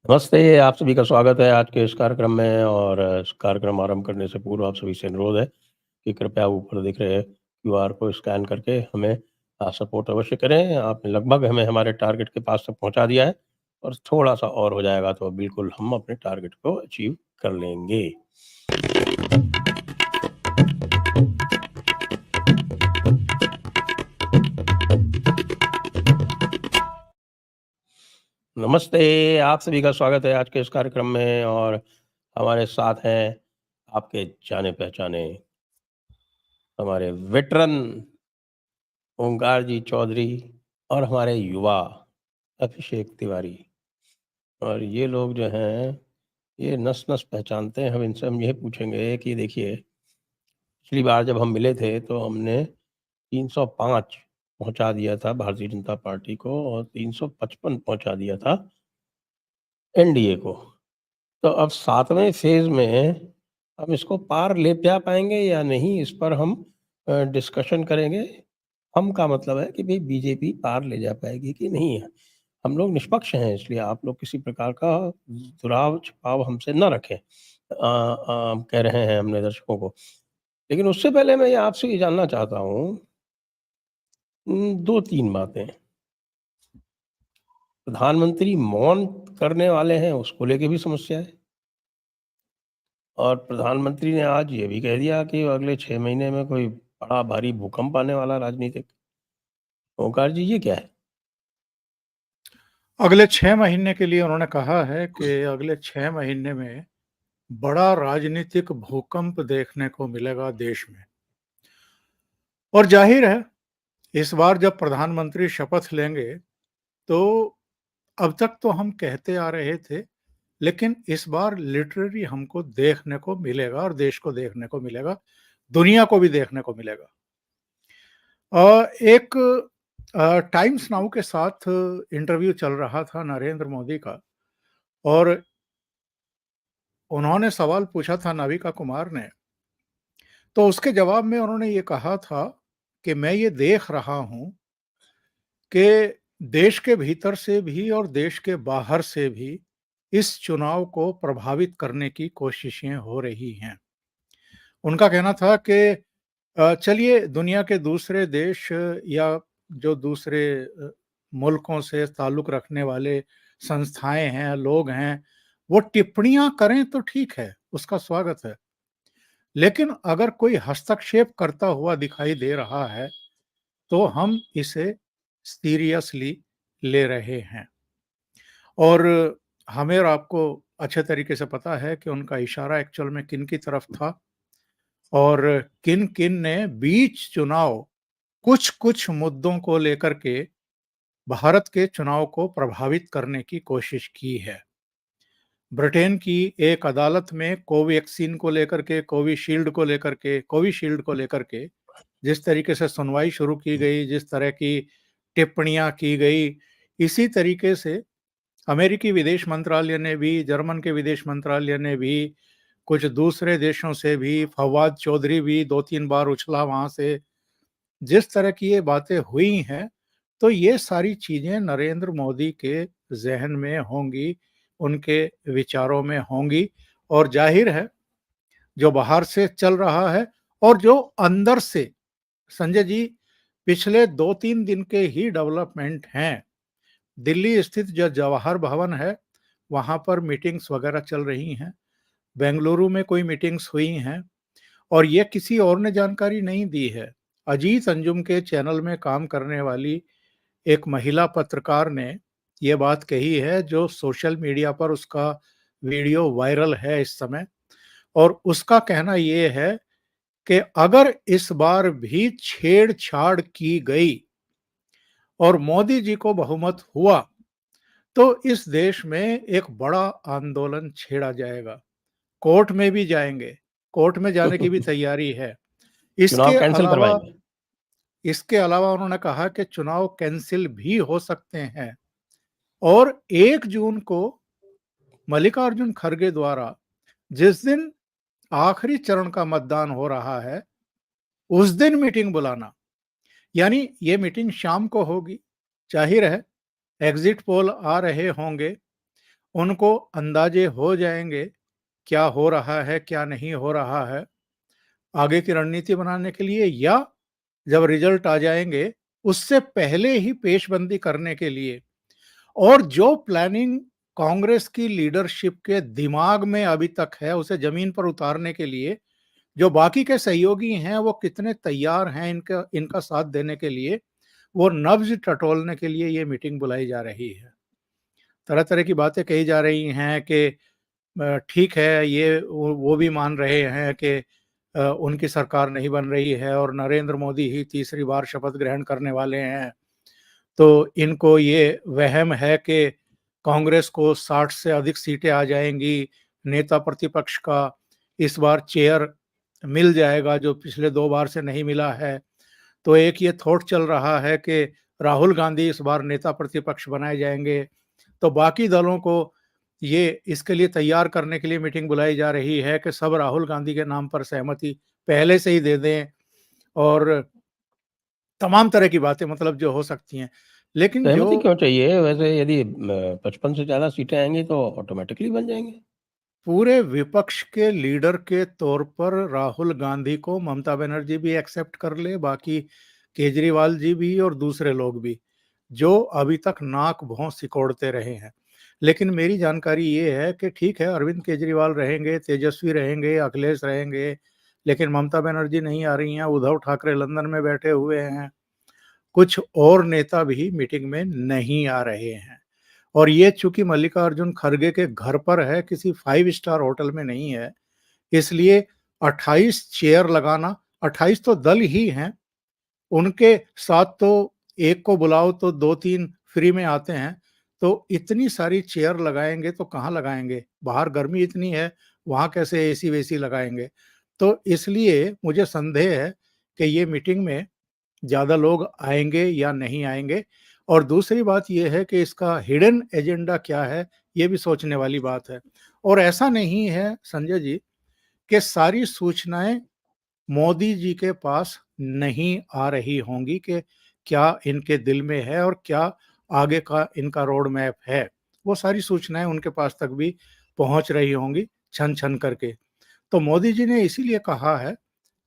नमस्ते, आप सभी का स्वागत है आज के इस कार्यक्रम में और इस कार्यक्रम आरंभ करने से पूर्व आप सभी से अनुरोध है कि कृपया ऊपर दिख रहे क्यूआर को स्कैन करके हमें सपोर्ट अवश्य करें। आपने लगभग हमें हमारे टारगेट के पास तक पहुँचा दिया है और थोड़ा-सा और हो जाएगा तो बिल्कुल हम अपने टारगेट को अचीव कर लेंगे। नमस्ते, आप सभी का स्वागत है आज के इस कार्यक्रम में और हमारे साथ हैं आपके जाने-पहचाने हमारे वेटरन ओंकार जी चौधरी और हमारे युवा अभिषेक तिवारी। और ये लोग जो हैं, ये नस-नस पहचानते हैं। हम इनसे ये पूछेंगे कि देखिए, पिछली बार जब हम मिले थे तो हमने 305 पहुँचा दिया था भारतीय जनता पार्टी को और 355 पहुँचा दिया था एनडीए को। तो अब 7वें फ़ेज़ में हम इसको पार ले जा पाएँगे या नहीं, इस पर हम डिस्कशन करेंगे। हम का मतलब है कि भई बीजेपी पार ले जा पाएगी कि नहीं है। हम लोग निष्पक्ष हैं इसलिए आप लोग किसी प्रकार का दुराव-छिपाव हमसे ना रखें। कह रहे हैं हमने दर्शकों को। लेकिन उससे पहले मैं ये आपसे ये जानना चाहता हूँ 2-3 बातें। प्रधानमंत्री मौन करने वाले हैं, उसको लेके भी समस्या है। और प्रधानमंत्री ने आज ये भी कह दिया कि अगले 6 महीने में कोई बड़ा भारी भूकंप आने वाला राजनीतिक। ओंकार जी, ये क्या है? अगले 6 महीने के लिए उन्होंने कहा है कि अगले 6 महीने में बड़ा राजनीतिक भूकंप देखने को मिलेगा देश में। और जाहिर है, इस बार जब प्रधानमंत्री शपथ लेंगे, तो अब तक तो हम कहते आ रहे थे, लेकिन इस बार लिटरली हमको देखने को मिलेगा और देश को देखने को मिलेगा, दुनिया को भी देखने को मिलेगा। एक टाइम्स नाउ के साथ इंटरव्यू चल रहा था नरेंद्र मोदी का और उन्होंने सवाल पूछा था नाविका कुमार ने, तो उसके जवाब में उन्होंने ये कहा था कि मैं ये देख रहा हूँ कि देश के भीतर से भी और देश के बाहर से भी इस चुनाव को प्रभावित करने की कोशिशें हो रही हैं। उनका कहना था कि चलिए दुनिया के दूसरे देश या जो दूसरे मुल्कों से ताल्लुक़ रखने वाले संस्थाएँ हैं, लोग हैं, वो टिप्पणियाँ करें तो ठीक है, उसका स्वागत है। लेकिन अगर कोई हस्तक्षेप करता हुआ दिखाई दे रहा है, तो हम इसे सीरियसली ले रहे हैं। और हमें और आपको अच्छे तरीके से पता है कि उनका इशारा एक्चुअल में किन की तरफ था और किन-किन ने बीच चुनाव कुछ-कुछ मुद्दों को लेकर के भारत के चुनाव को प्रभावित करने की कोशिश की है। ब्रिटेन की एक अदालत में कोविशील्ड को लेकर के जिस तरीके से सुनवाई शुरू की गई, जिस तरह की टिप्पणियाँ की गई, इसी तरीके से अमेरिकी विदेश मंत्रालय ने भी, जर्मन के विदेश मंत्रालय ने भी, कुछ दूसरे देशों से भी, फवाद चौधरी भी 2-3 बार उछला वहाँ से। जिस तरह की ये बातें हुई हैं, तो ये सारी चीज़ें नरेंद्र मोदी के ज़हन में होंगी, उनके विचारों में होंगी और ज़ाहिर है, जो बाहर से चल रहा है और जो अंदर से संजय जी, पिछले 2-3 दिन के ही डेवलपमेंट हैं। दिल्ली स्थित जो जवाहर भवन है, वहाँ पर मीटिंग्स वगैरह चल रही हैं। बेंगलुरु में कोई मीटिंग्स हुई हैं और ये किसी और ने जानकारी नहीं दी है। अजीत अंजुम के चैनल में काम करने वाली एक महिला पत्रकार ने ये बात कही है, जो सोशल मीडिया पर उसका वीडियो वायरल है इस समय और उसका कहना ये है कि अगर इस बार भी छेड़छाड़ की गई और मोदी जी को बहुमत हुआ, तो इस देश में एक बड़ा आंदोलन छेड़ा जाएगा। कोर्ट में भी जाएँगे, कोर्ट में जाने की भी तैयारी है। चुनाव इसके कैंसल अलावा करवाएँगे। इसके अलावा उन्होंने कहा कि चुनाव कैंसल भी हो सकते हैं और 1 जून को मल्लिकार्जुन खड़गे द्वारा जिस दिन आखिरी चरण का मतदान हो रहा है, उस दिन मीटिंग बुलाना। यानी ये मीटिंग शाम को होगी। ज़ाहिर है, एग्जिट पोल आ रहे होंगे, उनको अंदाजे हो जाएंगे क्या हो रहा है, क्या नहीं हो रहा है आगे की रणनीति बनाने के लिए, या जब रिजल्ट आ जाएंगे उससे पहले ही पेशबंदी करने के लिए। और जो प्लानिंग कांग्रेस की लीडरशिप के दिमाग में अभी तक है, उसे जमीन पर उतारने के लिए जो बाकी के सहयोगी हैं वो कितने तैयार हैं इनका इनका साथ देने के लिए, वो नब्ज टटोलने के लिए ये मीटिंग बुलाई जा रही है। तरह तरह की बातें कही जा रही हैं कि ठीक है, ये वो भी मान रहे हैं कि उनकी सरकार नहीं बन रही है और नरेंद्र मोदी ही तीसरी बार शपथ ग्रहण करने वाले हैं, तो इनको ये वहम है कि कांग्रेस को 60 से अधिक सीटें आ जाएंगी, नेता प्रतिपक्ष का इस बार चेयर मिल जाएगा जो पिछले 2 बार से नहीं मिला है। तो एक ये थॉट चल रहा है कि राहुल गांधी इस बार नेता प्रतिपक्ष बनाए जाएंगे। तो बाकी दलों को ये इसके लिए तैयार करने के लिए मीटिंग बुलाई जा रही है कि सब राहुल गांधी के नाम पर सहमति पहले से ही दे दें, और तमाम तरह की बातें मतलब जो हो सकती हैं। लेकिन जो सहमति क्यों चाहिए? वैसे यदि 55 से ज़्यादा सीटें आएँगी तो ऑटोमैटिकली बन जाएँगे। पूरे विपक्ष के लीडर के तौर पर राहुल गांधी को ममता बनर्जी भी एक्सेप्ट कर ले, बाकी केजरीवाल जी भी और दूसरे लोग भी, जो अभी तक नाक भौं सिकोड़ते रहे हैं। लेकिन मेरी जानकारी ये है कि ठीक है, अरविंद केजरीवाल रहेंगे, तेजस्वी रहेंगे, अखिलेश रहेंगे, लेकिन ममता बनर्जी नहीं आ रही हैं, उद्धव ठाकरे लंदन में बैठे हुए हैं, कुछ और नेता भी मीटिंग में नहीं आ रहे हैं। और ये चूंकि मल्लिकार्जुन खड़गे के घर पर है, किसी 5 स्टार होटल में नहीं है, इसलिए 28 चेयर लगाना, 28 तो दल ही हैं, उनके साथ तो एक को बुलाओ तो 2-3 फ्री में आते हैं, तो इतनी सारी चेयर लगाएंगे तो कहाँ लगाएंगे? बाहर गर्मी इतनी है, वहाँ कैसे एसी-वेसी लगाएंगे? तो इसलिए मुझे संदेह है कि ये मीटिंग में ज़्यादा लोग आएँगे या नहीं आएँगे। और दूसरी बात ये है कि इसका हिडन एजेंडा क्या है, ये भी सोचने वाली बात है। और ऐसा नहीं है संजय जी कि सारी सूचनाएँ मोदी जी के पास नहीं आ रही होंगी कि क्या इनके दिल में है और क्या आगे का इनका रोड मैप है। वो सारी सूचनाएँ उनके पास तक भी पहुँच रही होंगी छन-छन करके। तो मोदी जी ने इसीलिए कहा है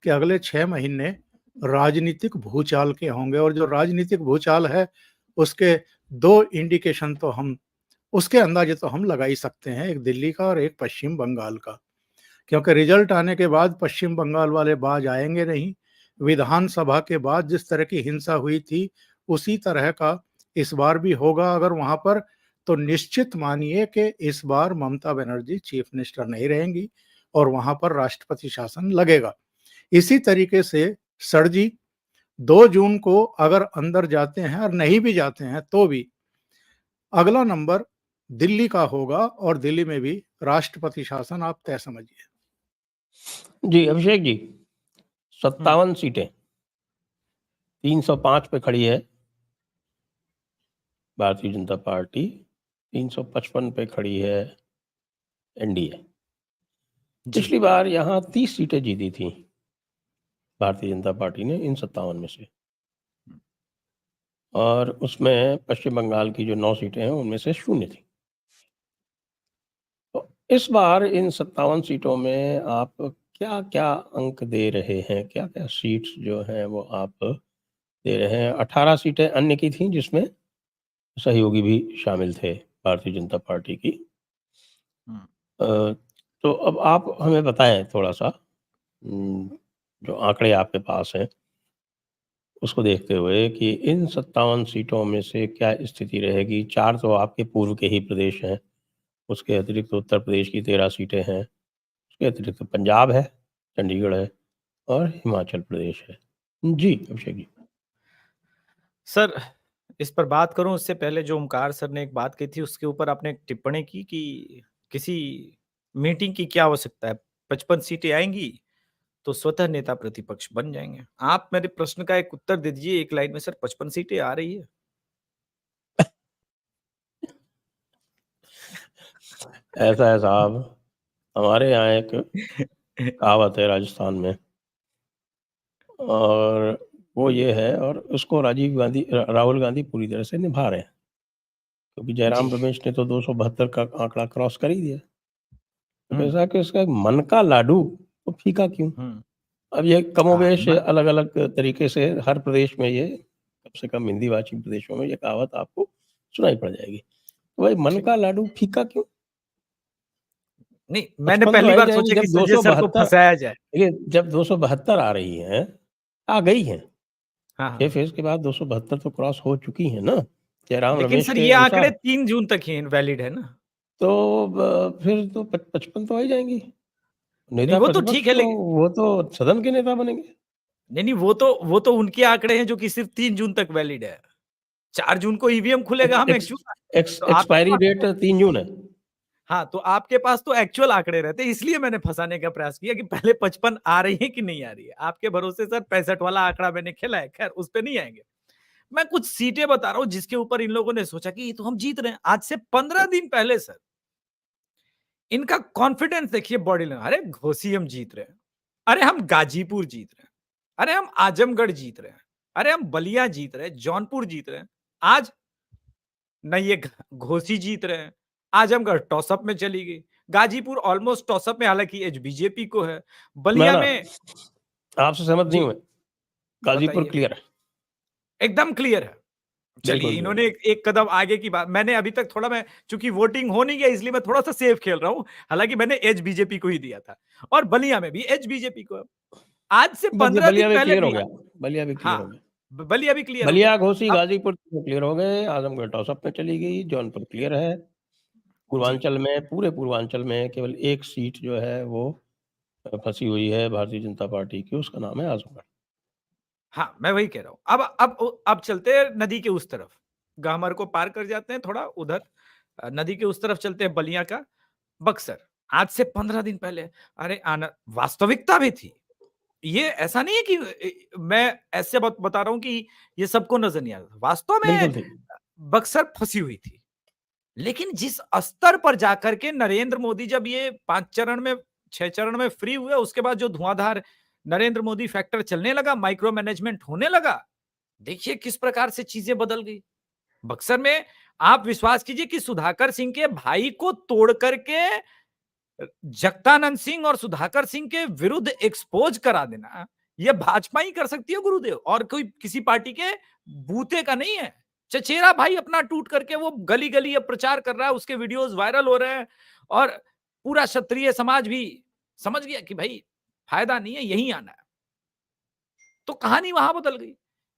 कि अगले 6 महीने राजनीतिक भूचाल के होंगे, और जो राजनीतिक भूचाल है उसके 2 इंडिकेशन तो हम उसके अंदाजे तो हम लगा ही सकते हैं, एक दिल्ली का और एक पश्चिम बंगाल का। क्योंकि रिजल्ट आने के बाद पश्चिम बंगाल वाले बाज आएँगे नहीं। विधानसभा के बाद जिस तरह की हिंसा हुई थी, उसी तरह का इस बार भी होगा अगर वहाँ पर, तो निश्चित मानिए कि इस बार ममता बनर्जी चीफ मिनिस्टर नहीं रहेंगी और वहाँ पर राष्ट्रपति शासन लगेगा। इसी तरीके से सर जी 2 जून को अगर अंदर जाते हैं और नहीं भी जाते हैं तो भी अगला नंबर दिल्ली का होगा, और दिल्ली में भी राष्ट्रपति शासन आप तय समझिए। जी, अभिषेक जी, 57 सीटें 305 पे खड़ी है भारतीय जनता पार्टी, 355 पे खड़ी है एनडीए। पिछली बार यहाँ 30 सीटें जीती थी भारतीय जनता पार्टी ने इन 57 में से, और उसमें पश्चिम बंगाल की जो 9 सीटें हैं उनमें से 0 थी। तो इस बार इन 57 सीटों में आप क्या-क्या अंक दे रहे हैं? क्या-क्या सीट्स जो हैं वो आप दे रहे हैं? 18 सीटें अन्य की थीं जिसमें सहयोगी भी शामिल थे भारतीय जनता पार्टी की। अ, तो अब आप हमें बताएँ थोड़ा-सा जो आंकड़े आपके पास हैं, उसको देखते हुए कि इन 57 सीटों में से क्या स्थिति रहेगी? 4 तो आपके पूर्व के ही प्रदेश हैं, उसके अतिरिक्त उत्तर प्रदेश की 13 सीटें हैं, उसके अतिरिक्त पंजाब है, चंडीगढ़ है और हिमाचल प्रदेश है। जी, अभिषेक जी। सर, इस पर बात करूँ उससे पहले जो ओमकार सर ने एक बात कही थी उसके ऊपर आपने एक टिप्पणी की कि किसी मीटिंग की क्या आवश्यकता है? 55 सीटें आएँगी, तो स्वतः नेता प्रतिपक्ष बन जाएँगे। आप मेरे प्रश्न का एक उत्तर दे दीजिए एक लाइन में सर 55 सीटें आ रही है? ऐसा है साहब, हमारे यहाँ एक कहावत है राजस्थान में, और वो ये है, और उसको राहुल गांधी पूरी तरह से निभा रहे हैं। क्योंकि जयराम जी। रमेश ने तो 272 का आंकड़ा क्रॉस कर ही दिया। तो हुँ, ऐसा कि इसका मन का लाडू तो फीका क्यों? हुँ। अब ये हाँ, कमोबेश अलग-अलग तरीके से हर प्रदेश में ये कम से कम हिंदी भाषी प्रदेशों में ये कहावत आपको सुनाई पड़ जाएगी। तो भाई मन ठीक। का लाडू फीका क्यों? नहीं, मैंने 55 तो आ पहली ही बार जाएँगी सोचा कि जब संजय सर को 272 फँसाया जाए। देखिए जब 272 आ रही हैं, आ गई हैं। हाँ, 6 हाँ। फेज़ के बाद 272 तो क्रॉस हो चुकी हैं ना, जयराम लेकिन रमेश सर के ये आंकड़े अनुसार। 3 जून तक ही वैलिड है ना? तो फिर तो 55 तो आ ही जाएँगी। नहीं, नेता वो तो प्रतिपक्ष ठीक है तो लेकिन वो तो सदन के नेता बनेंगे। नहीं, नहीं वो तो उनके आंकड़े हैं जो कि सिर्फ़ 3 जून तक वैलिड है। 4 जून को ईवीएम खुलेगा, एक्स हम एक्स एक्चुअल एक्स तो आपके एक्सपायरी पास डेट 3 जून है। हाँ, तो आपके पास तो एक्चुअल आंकड़े रहते हैं, इसलिए मैंने फँसाने का प्रयास किया कि पहले 55 आ रही है कि नहीं आ रही है। आपके भरोसे सर 65 वाला आंकड़ा मैंने खेला है, खैर उस पे नहीं आएँगे। मैं कुछ सीटें बता रहा हूँ जिसके ऊपर इन लोगों ने सोचा कि ये तो हम जीत रहे हैं। आज से 15 दिन पहले सर, इनका कॉन्फिडेंस देखिए बॉडी लैंग्वेज, अरे घोसी हम जीत रहे हैं, अरे हम गाजीपुर जीत रहे हैं, अरे हम आजमगढ़ जीत रहे हैं, अरे हम बलिया जीत रहे हैं, जौनपुर जीत रहे हैं। आज न ये घोसी जीत रहे हैं, आजमगढ़ टॉसअप में चली गई, गाजीपुर ऑलमोस्ट टॉसअप में, हालांकि एज बीजेपी को है, ना, बलिया ना, में आपसे सहमत नहीं जी हुए। गाज़ीपुर बताइए क्लियर है। एकदम क्लियर है। चलिए बिल्कुल क्लियर इन्होंने है। एक कदम आगे की बात, मैंने अभी तक थोड़ा, मैं चूंकि वोटिंग हो नहीं गया इसलिए मैं थोड़ा सा सेफ खेल रहा हूं, हालांकि मैंने एज बीजेपी को ही दिया था और बलिया में भी एज बीजेपी को है। आज से 15 बलिया दिन भी पहले क्लियर हो भी गया। बलिया भी क्लियर हाँ हो गया। बलिया भी क्लियर हो गया। बलिया, घोसी, अब गाज़ीपुर तीनों क्लियर हो गए। आज़मगढ़ टॉसअप में चली गई। जौनपुर क्लियर है। जी पूर्वांचल में पूरे पूर्वांचल में केवल एक सीट जो है वो फँसी हुई है भारतीय जनता पार्टी की, उसका नाम है आज़मगढ़। हाँ, मैं वही कह रहा हूँ। अब चलते हैं नदी के उस तरफ, गामर को पार कर जाते हैं थोड़ा उधर, नदी के उस तरफ चलते हैं बलिया का बक्सर। आज से 15 दिन पहले, अरे आना वास्तविकता भी थी। ये ऐसा नहीं है कि मैं ऐसे बता रहा हूँ कि ये सबको नज़र नहीं आ रहा था। वास्तव में बिल्कुल थी। बक्सर फँसी हुई थी। लेकिन जिस स्तर पर जाकर के नरेंद्र मोदी जब ये 5 चरण में 6 चरण में फ्री हुए, उसके बाद जो धुआंधार नरेंद्र मोदी फैक्टर चलने लगा, माइक्रो मैनेजमेंट होने लगा, देखिए किस प्रकार से चीजें बदल गई। बक्सर में आप विश्वास कीजिए कि सुधाकर सिंह के भाई को तोड़ करके जगदानंद सिंह और सुधाकर सिंह के विरुद्ध एक्सपोज करा देना, यह भाजपा ही कर सकती है गुरुदेव, और कोई किसी पार्टी के बूते का नहीं है। चचेरा भाई अपना टूट करके वो गली गली अब प्रचार कर रहा है, उसके वीडियोस वायरल हो रहे हैं और पूरा क्षत्रिय समाज भी समझ गया कि भाई फायदा नहीं है, यही आना है। तो कहानी वहां बदल गई।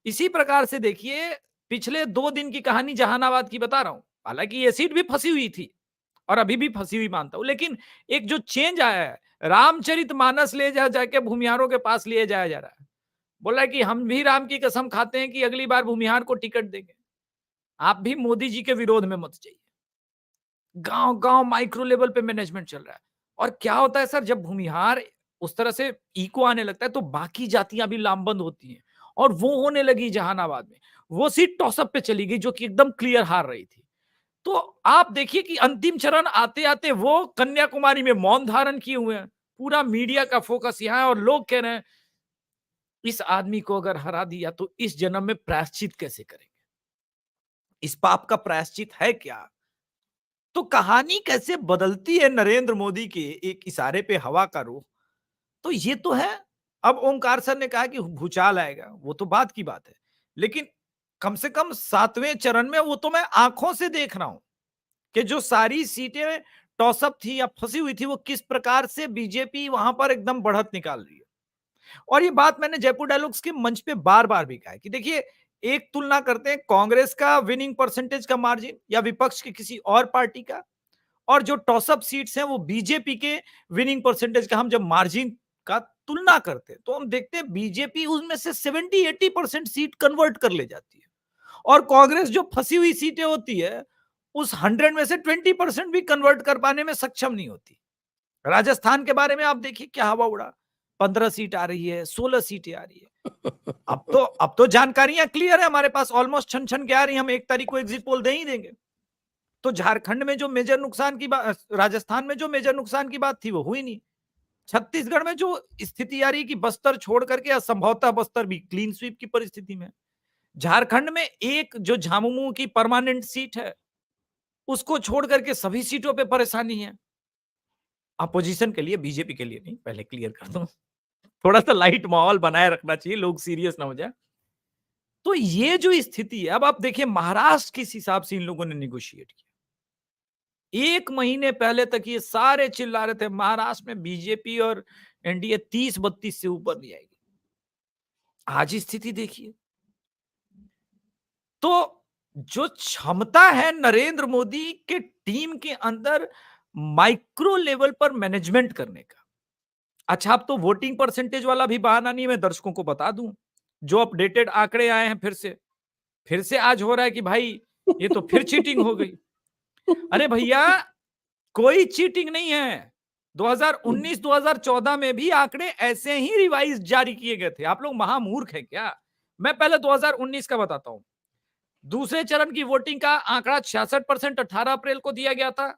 इसी प्रकार से देखिए पिछले 2 दिन की कहानी जहानाबाद की बता रहा हूं, हालांकि ये सीट भी फंसी हुई थी और अभी भी फंसी हुई मानता हूं, लेकिन एक जो चेंज आया है, रामचरितमानस ले जा जाके भूमिहारों के पास लिए जाया जा रहा है। बोला है कि हम भी राम की कसम खाते हैं कि अगली बार भूमिहार को टिकट देंगे, आप भी मोदी जी के विरोध में मत जाइए। गांव गांव माइक्रो लेवल पे मैनेजमेंट चल रहा है। और क्या होता है सर, जब भूमिहार उस तरह से इको आने लगता है तो बाकी जातियां भी लामबंद होती हैं, और वो होने लगी जहानाबाद में। वो सीट टॉसअप पे चली गई जो कि एकदम क्लियर हार रही थी। तो आप देखिए कि अंतिम चरण आते आते वो कन्याकुमारी में मौन धारण किए हुए हैं। पूरा मीडिया का फोकस यहाँ है और लोग कह रहे हैं इस आदमी को अगर हरा दिया तो इस जन्म में प्रायश्चित कैसे करेंगे, इस पाप का प्रायश्चित है क्या। तो कहानी कैसे बदलती है नरेंद्र मोदी के एक इशारे पे हवा का रुख। तो ये तो है। अब ओमकार सर ने कहा कि भूचाल आएगा, वो तो बात की बात है, लेकिन कम से कम 7वें चरण में वो तो मैं आंखों से देख रहा हूं कि जो सारी सीटें टॉसअप थी या फंसी हुई थी, वो किस प्रकार से बीजेपी वहां पर एकदम बढ़त निकाल रही है। और ये बात मैंने जयपुर डायलॉग्स के मंच पे बार बार भी कहा है कि देखिए, एक तुलना करते हैं कांग्रेस का विनिंग परसेंटेज का मार्जिन या विपक्ष के किसी और पार्टी का, और जो टॉसअप सीट्स हैं वो बीजेपी के विनिंग परसेंटेज का, हम जब मार्जिन का तुलना करते हैं तो हम देखते हैं बीजेपी उसमें से 70-80% सीट कन्वर्ट कर ले जाती है, और कांग्रेस जो फंसी हुई सीटें होती है उस 100 में से 20% भी कन्वर्ट कर पाने में सक्षम नहीं होती। राजस्थान के बारे में आप देखिए क्या हवा उड़ा, 15 सीट आ रही है, 16 सीटें आ रही है। अब तो जानकारियां क्लियर है हमारे पास, ऑलमोस्ट छन छन के आ रही है, हम 1 तारीख को एग्जिट पोल दे ही देंगे। तो झारखंड में जो मेजर नुकसान की बात, राजस्थान में जो मेजर नुकसान की बात थी वो हुई नहीं। छत्तीसगढ़ में जो स्थिति आ रही है कि बस्तर छोड़ करके असंभवतः बस्तर भी क्लीन स्वीप की परिस्थिति में। झारखंड में एक जो झामुमो की परमानेंट सीट है उसको छोड़ करके सभी सीटों पे परेशानी है। अपोजिशन के लिए, बीजेपी के लिए नहीं, पहले क्लियर कर दूं। थोड़ा सा लाइट माहौल बनाए रखना चाहिए, लोग सीरियस ना हो जाए। तो ये जो स्थिति है, अब आप देखिए महाराष्ट्र किस हिसाब से इन लोगों ने निगोशिएट किया। 1 महीने पहले तक ये सारे चिल्ला रहे थे महाराष्ट्र में बीजेपी और एनडीए 30-32 से ऊपर नहीं आएगी। आज स्थिति देखिए। तो जो क्षमता है नरेंद्र मोदी के टीम के अंदर माइक्रो लेवल पर मैनेजमेंट करने का। अच्छा, अब तो वोटिंग परसेंटेज वाला भी बहाना नहीं, मैं दर्शकों को बता दूं, जो अपडेटेड आंकड़े आए हैं फिर से आज हो रहा है कि भाई ये तो फिर चीटिंग हो गई। अरे भैया, कोई चीटिंग नहीं है। 2019-2014 में भी आंकड़े ऐसे ही रिवाइज जारी किए गए थे। आप लोग महामूर्ख हैं क्या? मैं पहले 2019 का बताता हूं। दूसरे चरण की वोटिंग का आंकड़ा 66% 18 अप्रैल को दिया गया था।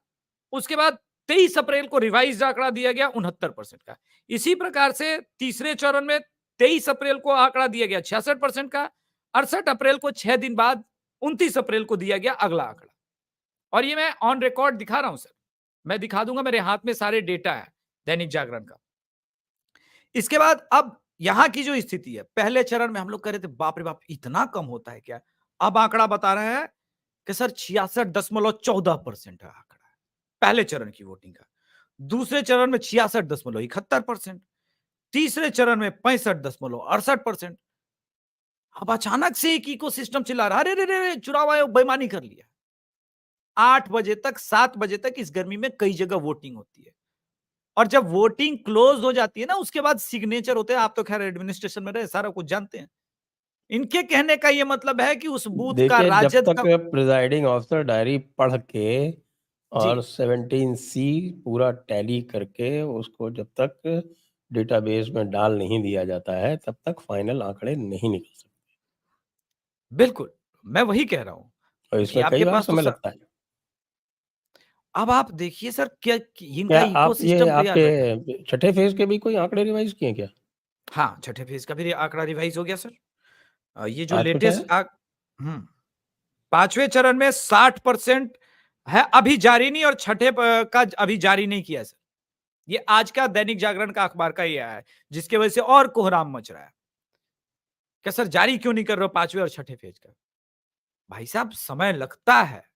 उसके बाद 23 अप्रैल को रिवाइज आंकड़ा दिया गया 69% का। इसी प्रकार से तीसरे चरण में 23 अप्रैल को आंकड़ा दिया गया 66% का। 68 अप्रैल को 6 दिन बाद 29 अप्रैल को दिया गया अगला आंकड़ा। और ये मैं ऑन रिकॉर्ड दिखा रहा हूं सर, मैं दिखा दूंगा, मेरे हाथ में सारे डेटा है दैनिक जागरण का। इसके बाद अब यहां की जो स्थिति है, पहले चरण में हम लोग कह रहे थे बाप रे बाप इतना कम होता है क्या? अब आंकड़ा बता रहे हैं कि सर 66.14% है आंकड़ा, पहले चरण की वोटिंग का। दूसरे चरण में 66.71%, तीसरे चरण में 65.68%। अब अचानक से एक इकोसिस्टम चिल्ला रहा है, अरे रे चुनाव आयोग बेईमानी कर लिया। 8 बजे तक 7 बजे तक इस गर्मी में कई जगह वोटिंग होती है, और जब वोटिंग क्लोज हो जाती है ना, उसके बाद सिग्नेचर होते हैं। आप तो खैर एडमिनिस्ट्रेशन में रहे, सारा कुछ जानते हैं। इनके कहने का ये मतलब है कि उस बूथ का देखिए, जब राजद तक का प्रिजाइडिंग ऑफिसर डायरी पढ़ के और जी 17C पूरा टैली करके उसको जब तक डेटाबेस में डाल नहीं दिया जाता है, तब तक फाइनल आंकड़े नहीं निकल सकते। बिल्कुल, मैं वही कह रहा हूं और कि इसमें कई आपके बार पास तो समय लगता है। अब आप देखिए सर, क्या इनका क्या आप ये इकोसिस्टम तैयार बैठा है। आपके छठे फेज के भी कोई आंकड़े रिवाइज किए क्या? हाँ, छठे फेज का भी आंकड़ा रिवाइज हो गया सर। ये जो आज कुछ है? लेटेस्ट पांचवें चरण में 60% है, अभी जारी नहीं, और छठे का अभी जारी नहीं किया सर। ये आज का दैनिक जागरण का अखबार का ही आया है, जिसकी वजह से और कोहराम मच रहा है। क्या सर जारी क्यों नहीं कर रहे हो पांचवें और छठे फेज का? भाई साहब, समय लगता है।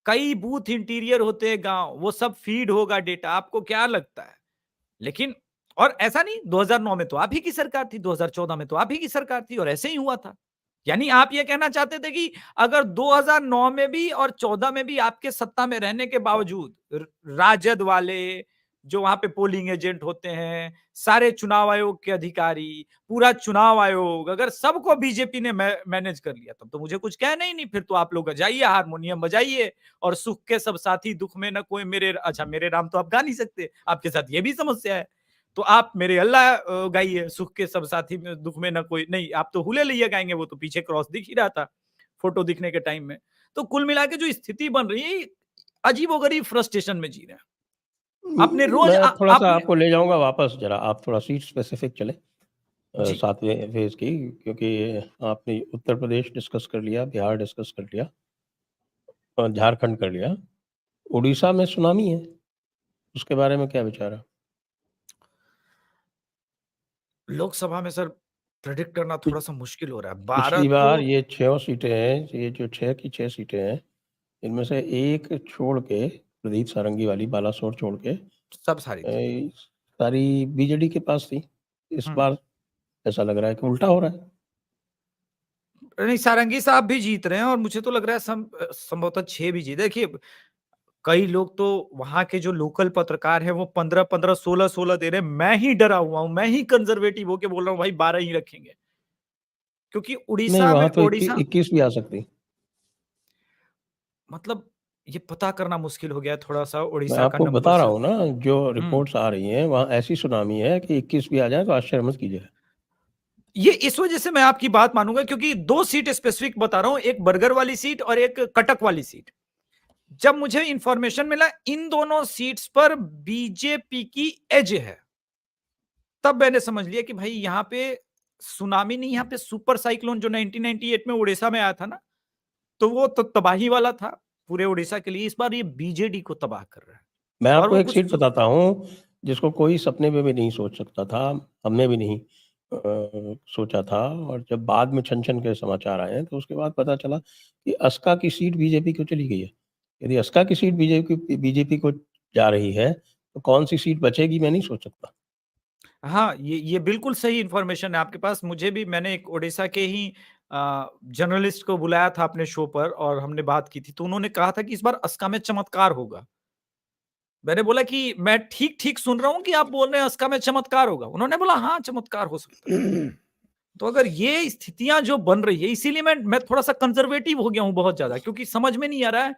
कई बूथ इंटीरियर होते हैं गांव, वो सब फीड होगा डेटा, आपको क्या लगता है? लेकिन और ऐसा नहीं, 2009 में तो आप ही की सरकार थी, 2014 में तो आप ही की सरकार थी, और ऐसे ही हुआ था। यानी आप ये कहना चाहते थे कि अगर 2009 में भी और 14 में भी आपके सत्ता में रहने के बावजूद राजद वाले जो वहां पे पोलिंग एजेंट होते हैं, सारे चुनाव आयोग के अधिकारी, पूरा चुनाव आयोग, अगर सबको बीजेपी ने मैनेज कर लिया, तब तो मुझे कुछ कहना ही नहीं। फिर तो आप लोग जाइए, हारमोनियम बजाइए और सुख के सब साथी दुख में न कोई मेरे, अच्छा मेरे राम तो आप गा नहीं सकते, आपके साथ ये भी समस्या है। तो आप मेरे अल्लाह गाइए, सुख के सब साथी में दुख में न कोई, नहीं आप तो हुले लिया गाएंगे, वो तो पीछे क्रॉस दिख ही रहा था फोटो दिखने के टाइम में। तो कुल मिला के जो स्थिति बन रही है, अजीबोगरीब फ्रस्ट्रेशन में जी रहे हैं अपने रोज मैं थोड़ा-सा आपने आपको ले जाऊँगा वापस ज़रा, आप थोड़ा सीट स्पेसिफिक चलें जी 7वें फेज़ की, क्योंकि आपने उत्तर प्रदेश डिस्कस कर लिया, बिहार डिस्कस कर लिया और झारखंड कर लिया। उड़ीसा में सुनामी है, उसके बारे में क्या विचार है? लोकसभा में सर प्रेडिक्ट करना पिछ थोड़ा सा मुश्किल हो रहा है। 12 पिछली तो बार ये 6 सीटें हैं, ये जो 6 की 6 सीटें हैं, इनमें से एक छोड़ के, प्रदीप सारंगी वाली बालासोर छोड़ के सब सारी थी। सारी बीजेडी के पास थी। इस हम्म। बार ऐसा लग रहा है कि उल्टा हो रहा है। नहीं, सारंगी साहब भी जीत रहे हैं, और मुझे तो लग रहा है संभवतः 6 भी जीत। देखिए, कई लोग तो वहां के जो लोकल पत्रकार हैं वो 15-15, 16-16 दे रहे हैं। मैं ही डरा हुआ हूं, मैं ही कंजर्वेटिव होके बोल रहा हूं भाई 12 ही रखेंगे, क्योंकि नहीं, उड़ीसा में वहाँ तो उड़ीसा 21 भी आ सकती। मतलब ये पता करना मुश्किल हो गया है थोड़ा सा मैं उड़ीसा का आपको नंबर बता रहा सर। हूँ ना, जो हम्म। रिपोर्ट्स आ रही हैं, वहाँ ऐसी सुनामी है कि 21 भी आ जाए तो आश्चर्य मत कीजिएगा। ये इस वजह से मैं आपकी बात मानूंगा, क्योंकि 2 सीट स्पेसिफिक बता रहा हूं, एक बर्गर वाली सीट और एक कटक वाली सीट। जब मुझे इंफॉर्मेशन मिला इन दोनों सीट्स पर बीजेपी की एज है, तब मैंने समझ लिया कि भाई यहां पे सुनामी नहीं, यहां पे सुपर साइक्लोन जो 1998 में उड़ीसा में आया था ना, तो वो तो तबाही वाला था। पूरे उड़ीसा के लिए, इस बार ये बीजेडी को तबाह कर रहा है। मैं और आपको वो एक कुछ सीट बताता हूँ, जिसको कोई सपने में भी नहीं सोच सकता था, हमने भी नहीं सोचा था, और जब बाद में छन-छन के समाचार आए हैं, तो उसके बाद पता चला कि अस्का की सीट बीजेपी को चली गई है। यदि अस्का की सीट बीजेपी को जा रही है, तो कौन-सी सीट बचेगी, मैं नहीं सोच सकता। हाँ, ये बिल्कुल सही इन्फॉर्मेशन है आपके पास। मुझे भी, मैंने एक ओडिशा के ही जर्नलिस्ट को बुलाया था अपने शो पर और हमने बात की थी, तो उन्होंने कहा था कि इस बार अस्का में चमत्कार होगा। मैंने बोला कि मैं ठीक-ठीक सुन रहा हूँ कि आप बोल रहे हैं अस्का में चमत्कार होगा? उन्होंने बोला हाँ, चमत्कार हो सकता है। तो अगर ये स्थितियाँ जो बन रही है, इसीलिए मैं थोड़ा-सा कंज़र्वेटिव हो गया हूँ बहुत ज़्यादा, क्योंकि समझ में नहीं आ रहा है,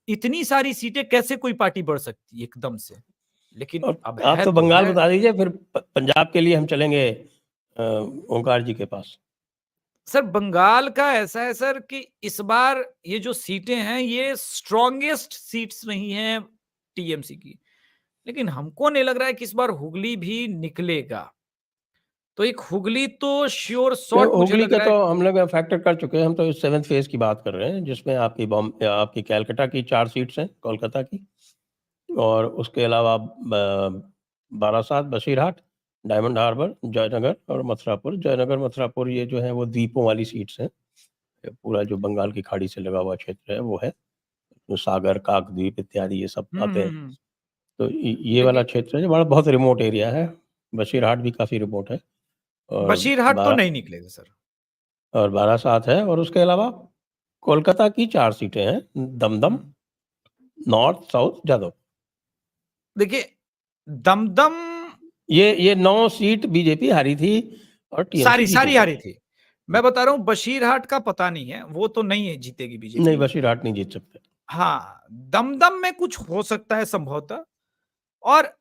इतनी सारी सीटें कैसे कोई पार्टी बढ़ सकती है एकदम से? लेकिन और अब आप है तो तो बंगाल है। बता दीजिए, फिर पंजाब के लिए हम चलेंगे ओंकार जी के पास। सर, बंगाल का ऐसा है सर कि इस बार ये जो सीटें हैं, ये स्ट्रॉन्गेस्ट सीट्स रही हैं टीएमसी की। लेकिन हमको नहीं लग रहा है कि इस बार हुगली भी निकलेगा। तो एक हुगली तो श्योर नहीं, शॉट मुझे हुगली लग का रहा तो है। हम लोग फैक्टर कर चुके हैं, हम तो इस 7th फेज़ की बात कर रहे हैं, जिसमें आपकी कलकत्ता की 4 सीट्स हैं, कोलकाता की, और उसके अलावा बारासात, बसीरहाट, डायमंड हार्बर, जयनगर और मथुरापुर। जयनगर, मथुरापुर ये जो है वो द्वीपों वाली सीट्स हैं। पूरा जो बंगाल की खाड़ी से लगा हुआ क्षेत्र है वो है। जो सागर, काकद्वीप इत्यादि ये सब हुँ, आते हुँ, हैं। हुँ। तो ये वाला देखिए, क्षेत्र है जो बड़ा बहुत रिमोट एरिया है। बसीरहाट भी काफ़ी रिमोट है, और बशीरहाट तो बारा नहीं निकलेगा सर। और बारासात है, और उसके अलावा कोलकाता की 4 सीटें हैं, दमदम, हुँ। नॉर्थ, साउथ, जादव। देखिए, दमदम ये 9 सीट बीजेपी हारी थी और टीएमसी सारी जीतेगी। हारी थी। मैं बता रहा हूँ बशीरहाट का पता नहीं है, वो तो नहीं है जीतेगी नहीं, बीजेपी। बसीरहाट नहीं जीत सकते। हाँ, दमदम में कुछ हो सकता है संभवतः, और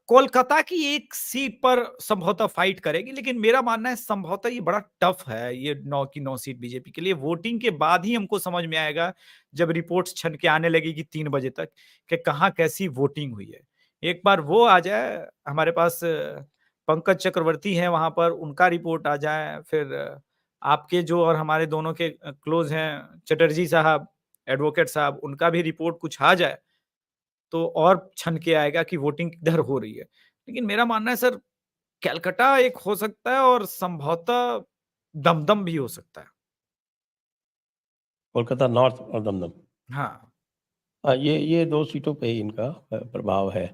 कोलकाता की एक सीट पर संभवतः फाइट करेगी, लेकिन मेरा मानना है संभवतः ये बड़ा टफ है, ये 9 की 9 सीट बीजेपी के लिए। वोटिंग के बाद ही हमको समझ में आएगा, जब रिपोर्ट्स छन के आने लगेगी 3 बजे तक, कि कहाँ कैसी वोटिंग हुई है। एक बार वो आ जाए हमारे पास, पंकज चक्रवर्ती हैं वहाँ पर, उनका रिपोर्ट आ जाए, फिर आपके जो और हमारे दोनों के क्लोज़ हैं चटर्जी साहब, एडवोकेट साहब, उनका भी रिपोर्ट कुछ आ जाए, तो और छन के आएगा कि वोटिंग किधर हो रही है। लेकिन मेरा मानना है सर, कलकत्ता एक हो सकता है और संभवतः दमदम भी हो सकता है। कोलकाता नॉर्थ और दमदम। हाँ, हाँ, ये 2 सीटों पे ही इनका प्रभाव है।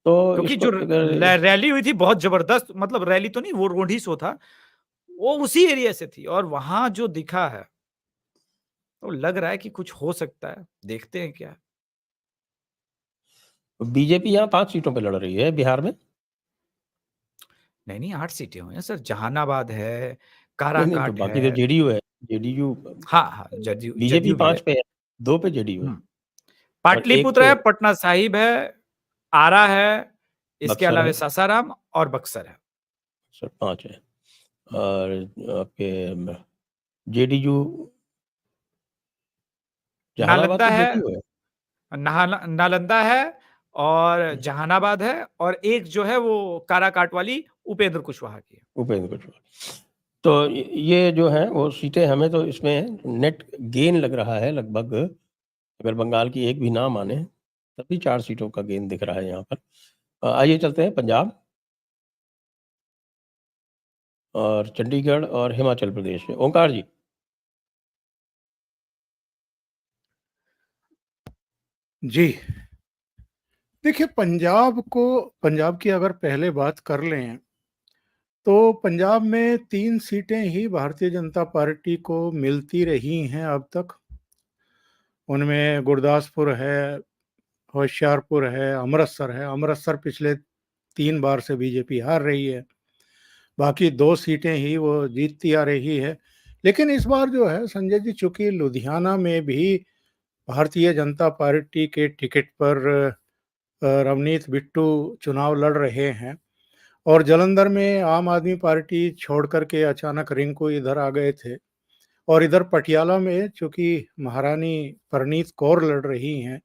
तो क्योंकि इसको जो अगर रैली हुई थी बहुत जबरदस्त, मतलब रैली तो नहीं, वो रोड ही शो था। वो उसी एरिया से थी और वहाँ जो दिखा है, तो लग रहा है कि कुछ हो सकता है। देखते हैं क्या है। बीजेपी यहाँ 5 सीटों पे लड़ रही है बिहार में। नहीं, 8 सीटें हुई हैं सर। जहानाबाद है, नहीं, तो काराकाट बाकी तो है। जेडीयू है। जेडीयू हाँ, हाँ, जदयू बीजेपी जदयू भी 5 है। पे है, 2 पे जेडीयू है, हुँ। और 1 पाटलिपुत्र पे है, पटना साहिब है, आरा है, इसके बक्सर अलावा है, सासाराम और बक्सर है। सर 5 है। हुँ। और आपके जेडीयू जहानाबाद नालंदा तो है, जेडीयू है। नालंदा है और जहानाबाद है, और एक जो है वो काराकाट वाली उपेंद्र कुशवाहा की है। उपेंद्र कुशवाहा। तो ये जो है वो सीटें हमें तो इसमें नेट गेन लग रहा है लगभग, अगर बंगाल की एक भी ना माने, तब भी 4 सीटों का गेन दिख रहा है यहाँ पर। आइए चलते हैं पंजाब और चंडीगढ़ और हिमाचल प्रदेश में। ओंकार जी। जी, देखिए पंजाब की अगर पहले बात कर लें, तो पंजाब में 3 सीटें ही भारतीय जनता पार्टी को मिलती रही हैं अब तक। उनमें गुरदासपुर है, होशियारपुर है, अमृतसर है। अमृतसर पिछले 3 बार से बीजेपी हार रही है। बाकी 2 सीटें ही वो जीतती आ रही है। लेकिन इस बार जो है संजय जी, चूँकि लुधियाना में भी भारतीय जनता पार्टी के टिकट पर रवनीत बिट्टू चुनाव लड़ रहे हैं, और जालंधर में आम आदमी पार्टी छोड़ कर के अचानक रिंकू इधर आ गए थे, और इधर पटियाला में चूँकि महारानी परनीत कौर लड़ रही हैं,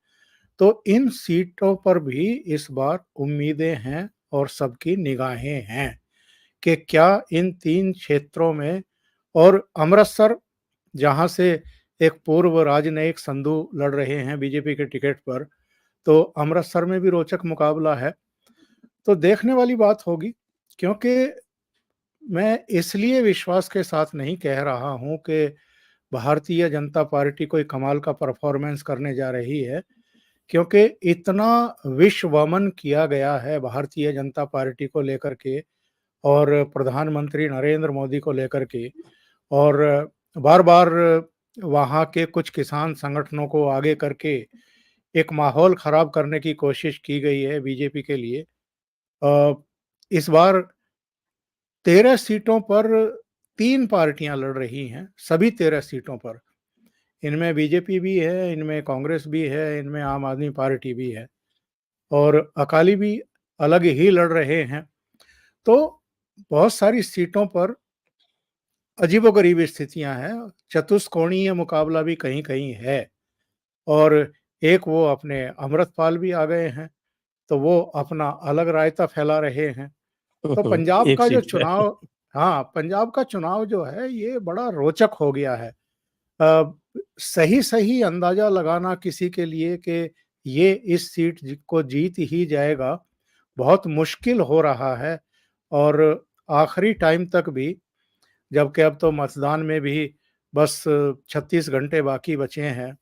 तो इन सीटों पर भी इस बार उम्मीदें हैं और सबकी निगाहें हैं कि क्या इन 3 क्षेत्रों में, और अमृतसर जहाँ से एक पूर्व राजनयिक संधू लड़ रहे हैं बीजेपी के टिकट पर, तो अमृतसर में भी रोचक मुकाबला है। तो देखने वाली बात होगी, क्योंकि मैं इसलिए विश्वास के साथ नहीं कह रहा हूं कि भारतीय जनता पार्टी कोई कमाल का परफॉर्मेंस करने जा रही है, क्योंकि इतना विश्वमन किया गया है भारतीय जनता पार्टी को लेकर के और प्रधानमंत्री नरेंद्र मोदी को लेकर के, और बार-बार वहाँ के कुछ किसान संगठनों को आगे करके एक माहौल खराब करने की कोशिश की गई है बीजेपी के लिए। इस बार 13 सीटों पर 3 पार्टियां लड़ रही हैं, सभी 13 सीटों पर। इनमें बीजेपी भी है, इनमें कांग्रेस भी है, इनमें आम आदमी पार्टी भी है और अकाली भी अलग ही लड़ रहे हैं। तो बहुत सारी सीटों पर अजीबोगरीब स्थितियां हैं, चतुष्कोणीय मुकाबला भी कहीं-कहीं है और एक वो अपने अमृतपाल भी आ गए हैं, तो वो अपना अलग रायता फैला रहे हैं। तो पंजाब एक का जो सीट पे। चुनाव, हाँ, पंजाब का चुनाव जो है ये बड़ा रोचक हो गया है। अ, सही-सही अंदाज़ा लगाना किसी के लिए कि ये इस सीट को जीत ही जाएगा, बहुत मुश्किल हो रहा है और आखिरी टाइम तक भी, जबकि अब तो मतदान में भी बस 36 घंटे बाकी बचे हैं,